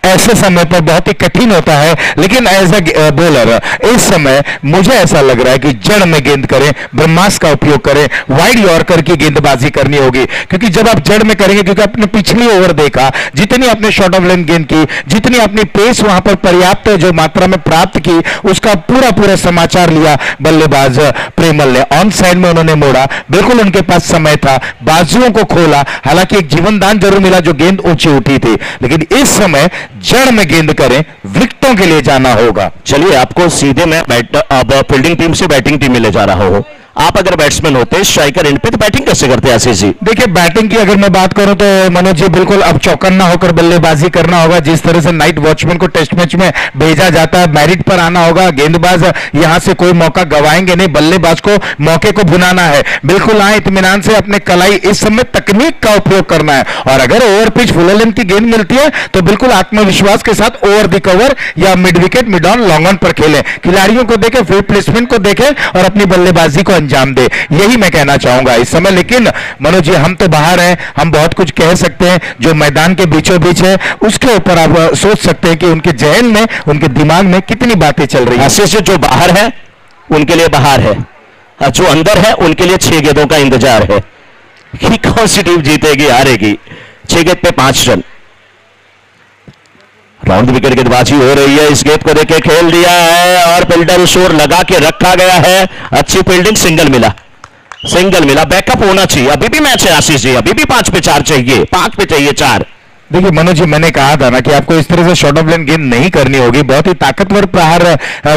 ऐसे समय पर बहुत ही कठिन होता है, लेकिन एज अ बॉलर इस समय मुझे ऐसा लग रहा है कि जड़ में गेंद करें, ब्रह्मास्त्र का उपयोग करें, वाइड यॉर्कर की गेंदबाजी करनी होगी। क्योंकि जब आप जड़ में करेंगे, क्योंकि आपने पिछली ओवर देखा, जितनी आपने शॉर्ट ऑफ लाइन गेंद की, जितनी अपनी पेस वहां पर पर्याप्त जो मात्रा में प्राप्त की, उसका पूरा पूरा समाचार लिया बल्लेबाज प्रेमल ने। ऑन साइड में उन्होंने मोड़ा, बिल्कुल उनके पास समय था, बाजुओं को खोला। हालांकि एक जीवनदान जरूर मिला, जो गेंद ऊंची उठी थी, लेकिन इस समय जड़ में गेंद करें, विकेटों के लिए जाना होगा। चलिए आपको सीधे मैं अब फील्डिंग टीम से बैटिंग टीम में ले जा रहा हूं। आप अगर बैट्समैन होते, स्ट्राइकर एंड पे, तो बैटिंग कैसे करते आशीष जी? देखिए बैटिंग की अगर मैं बात करूं तो मनोज जी बिल्कुल अब चौकन्ना होकर बल्लेबाजी करना होगा। जिस तरह से नाइट वॉचमैन को टेस्ट मैच में भेजा जाता है, मेरिट पर आना होगा। गेंदबाज यहां से कोई मौका गवाएंगे नहीं, बल्लेबाज को मौके को भुनाना है। बिल्कुल आए इत्मीनान से अपने कलाई, इस समय तकनीक का उपयोग करना है। और अगर ओवर पिच फुल लेंथ की गेंद मिलती है तो बिल्कुल आत्मविश्वास के साथ ओवर द कवर या mid wicket, mid on, long on पर खेलें। खिलाड़ियों को देखें, फील्ड प्लेसमेंट को देखें और अपनी बल्लेबाजी को अंजाम दे। यही मैं कहना चाहूंगा इस समय। लेकिन मनोज जी हम तो बाहर हैं, हम बहुत कुछ कह सकते हैं। जो मैदान के बीचों बीच है उसके ऊपर आप सोच सकते हैं कि उनके जहन में, उनके दिमाग में कितनी बातें चल रही हैं। आशीष जी, जो बाहर है उनके लिए बाहर है, और जो अंदर है उनके लिए 6 गेंदों का इंतजार है कि कौन सी टीम जीतेगी हारेगी। 6 गेंद पे 5 रन। राउंड विकेट गेंदबाजी हो रही है, इस गेंद को देके खेल दिया है और फील्डर शोर लगा के रखा गया है। अच्छी फील्डिंग, सिंगल मिला, सिंगल मिला। बैकअप होना चाहिए। अभी भी मैच है आशीष जी, अभी भी 5 पे 4 चाहिए, 5 पे चाहिए 4। देखिए मनोज जी, मैंने कहा था ना कि आपको इस तरह से शॉर्ट ऑफ लेन गेंद नहीं करनी होगी। बहुत ही ताकतवर प्रहार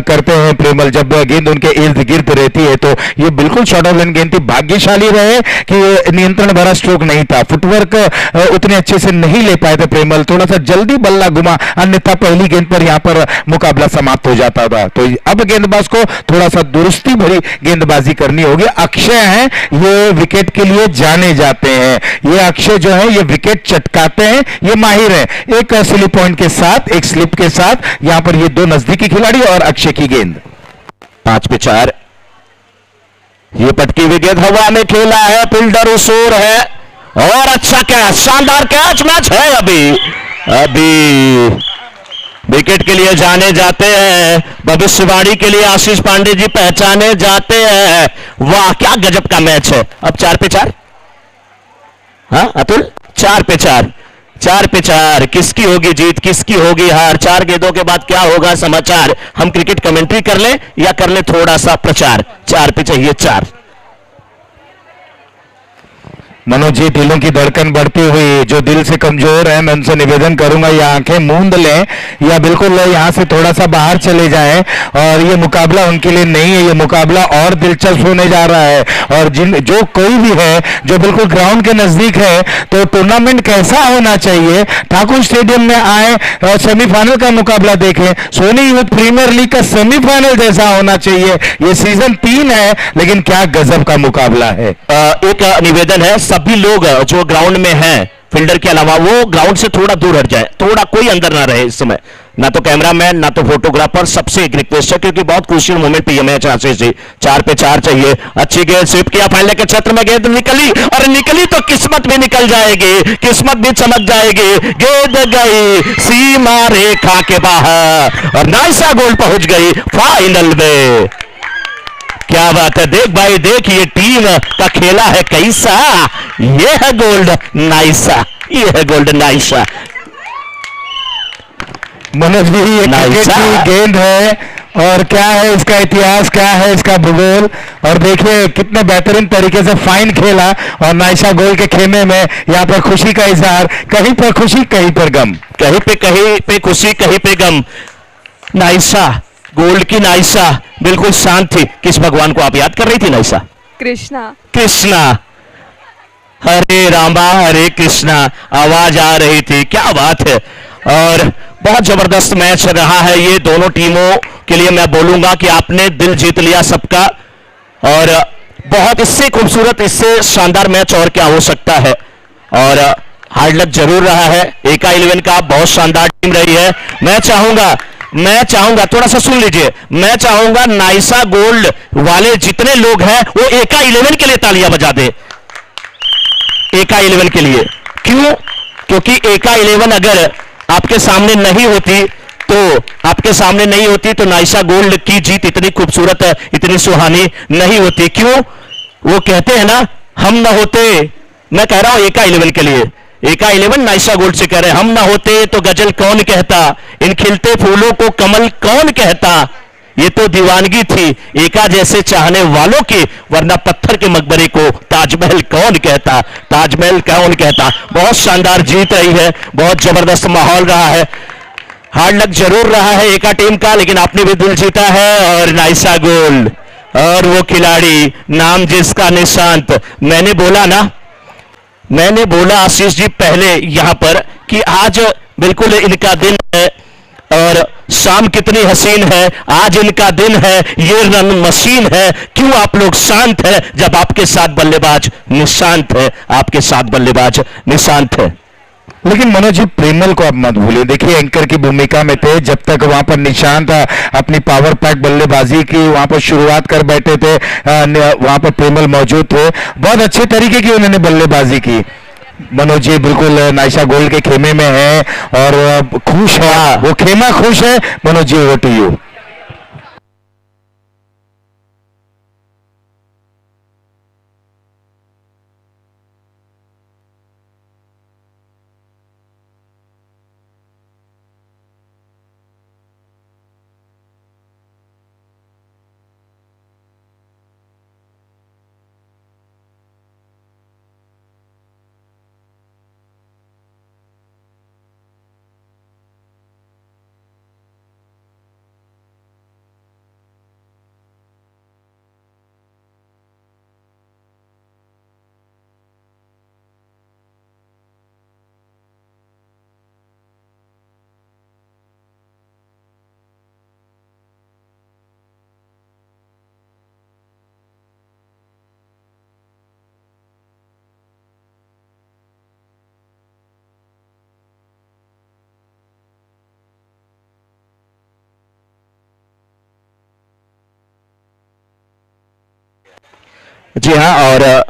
करते हैं प्रेमल, जब गेंद उनके इर्द गिर्द रहती है। तो ये बिल्कुल शॉर्ट ऑफ लेन गेंद थी। भाग्यशाली रहे कि नियंत्रण भरा स्ट्रोक नहीं था, फुटवर्क उतने अच्छे से नहीं ले पाए थे प्रेमल, थोड़ा सा जल्दी बल्ला घुमा, अन्यथा पहली गेंद पर यहाँ पर मुकाबला समाप्त हो जाता था। तो अब गेंदबाज को थोड़ा सा दुरुस्ती भरी गेंदबाजी करनी होगी। अक्षय हैं, ये विकेट के लिए जाने जाते हैं। ये अक्षय जो है ये विकेट चटकाते हैं, ये माहिर है। एक स्लिप पॉइंट के साथ, एक स्लिप के साथ यहां पर ये दो नजदीकी खिलाड़ी और अक्षय की गेंद। 5 पे 4। ये पटकी हुई गेंद हवा में खेला है, फील्डर उसूर है और अच्छा कैच, शानदार कैच। मैच है अभी विकेट के लिए जाने जाते हैं, भविष्यवाणी के लिए आशीष पांडे जी पहचाने जाते हैं। वाह क्या गजब का मैच है। अब 4 पे 4। हाँ अतुल, 4 पे 4, 4 पे 4। किसकी होगी जीत, किसकी होगी हार? 4 गेंदों के बाद क्या होगा समाचार? हम क्रिकेट कमेंट्री कर लें या कर लें थोड़ा सा प्रचार? 4 पे चाहिए 4। मनोज जी, दिलों की धड़कन बढ़ती हुई, जो दिल से कमजोर है मैं उनसे निवेदन करूंगा ये आंखें मूंद लें या बिल्कुल यहां से थोड़ा सा बाहर चले जाएं। और ये मुकाबला उनके लिए नहीं है, ये मुकाबला और दिलचस्प होने जा रहा है। और जो कोई भी है जो बिल्कुल ग्राउंड के नजदीक है, तो टूर्नामेंट कैसा होना चाहिए, ठाकुर स्टेडियम में आए और सेमीफाइनल का मुकाबला देखें। सोनी यूथ प्रीमियर लीग का सेमीफाइनल जैसा होना चाहिए। ये सीजन 3 है लेकिन क्या गजब का मुकाबला है। एक निवेदन है, सभी लोग जो ग्राउंड में हैं फील्डर के अलावा वो ग्राउंड से थोड़ा दूर हट जाए, थोड़ा कोई अंदर ना रहे इस समय, ना तो कैमरामैन ना तो फोटोग्राफर। सबसे एक रिक्वेस्ट है क्योंकि बहुत क्रूशियल मोमेंट पे ये मैच आशीष जी। 4 पे 4 चाहिए। अच्छी गेंद स्वीप किया, फाइनल के क्षेत्र में गेंद निकली और निकली तो किस्मत भी निकल जाएगी, किस्मत भी चमक जाएगी। गेंद गई सीमा रेखा के बाहर और नाइसा गोल पहुंच गई फाइनल में। क्या बात है, देख भाई देख, ये टीम का खेला है कैसा। ये है गोल्ड नाइसा, ये है गोल्ड नाइसा। मनोज जी, ये क्रिकेट की गेंद है और क्या है इसका इतिहास, क्या है इसका भूगोल। और देखिए कितने बेहतरीन तरीके से फाइन खेला और नाइसा गोल के खेमे में यहाँ पर खुशी का इजहार, कहीं पर खुशी कहीं पर गम, कहीं पे खुशी कहीं पे गम। नाइसा गोल्ड की नाइसा बिल्कुल शांत थी। किस भगवान को आप याद कर रही थी नाइसा? कृष्णा। कृष्णा, हरे रामा हरे कृष्णा आवाज आ रही थी। क्या बात है। और बहुत जबरदस्त मैच रहा है ये दोनों टीमों के लिए। मैं बोलूंगा कि आपने दिल जीत लिया सबका और बहुत इससे खूबसूरत, इससे शानदार मैच और क्या हो सकता है। और हार्ड लक जरूर रहा है एका 11 का, बहुत शानदार टीम रही है। मैं चाहूंगा थोड़ा सा सुन लीजिए, मैं चाहूंगा नाइसा गोल्ड वाले जितने लोग हैं वो एका 11 के लिए तालियां बजा दे। एका 11 के लिए क्यों? क्योंकि एका 11 अगर आपके सामने नहीं होती तो नाइसा गोल्ड की जीत इतनी खूबसूरत, इतनी सुहानी नहीं होती। क्यों? वो कहते हैं ना, हम ना होते, मैं कह रहा हूं एका 11 के लिए, एका 11 नाइसा गोल्ड से कह रहे हैं, हम ना होते तो गजल कौन कहता, इन खिलते फूलों को कमल कौन कहता। ये तो दीवानगी थी एका जैसे चाहने वालों की, वरना पत्थर के मकबरे को ताजमहल कौन कहता, ताजमहल कौन कहता। बहुत शानदार जीत रही है, बहुत जबरदस्त माहौल रहा है। हार्ड लक जरूर रहा है एका टीम का, लेकिन आपने भी दिल जीता है और नाइसा गोल्ड और वो खिलाड़ी नाम जिसका निशांत, मैंने बोला आशीष जी पहले यहां पर कि आज बिल्कुल इनका दिन है और शाम कितनी हसीन है, आज इनका दिन है, ये रन मशीन है। क्यों आप लोग शांत है जब आपके साथ बल्लेबाज निशांत है, आपके साथ बल्लेबाज निशांत है। लेकिन मनोज जी, प्रेमल को आप मत भूलिए। देखिए, एंकर की भूमिका में थे जब तक वहां पर निशांत अपनी पावर पैक बल्लेबाजी की वहां पर शुरुआत कर बैठे थे, वहां पर प्रेमल मौजूद थे। बहुत अच्छे तरीके की उन्होंने बल्लेबाजी की। मनोज जी बिल्कुल नाइशा गोल्ड के खेमे में है और खुश है, वो खेमा खुश है। Manoj ji, over to you. जी हाँ, और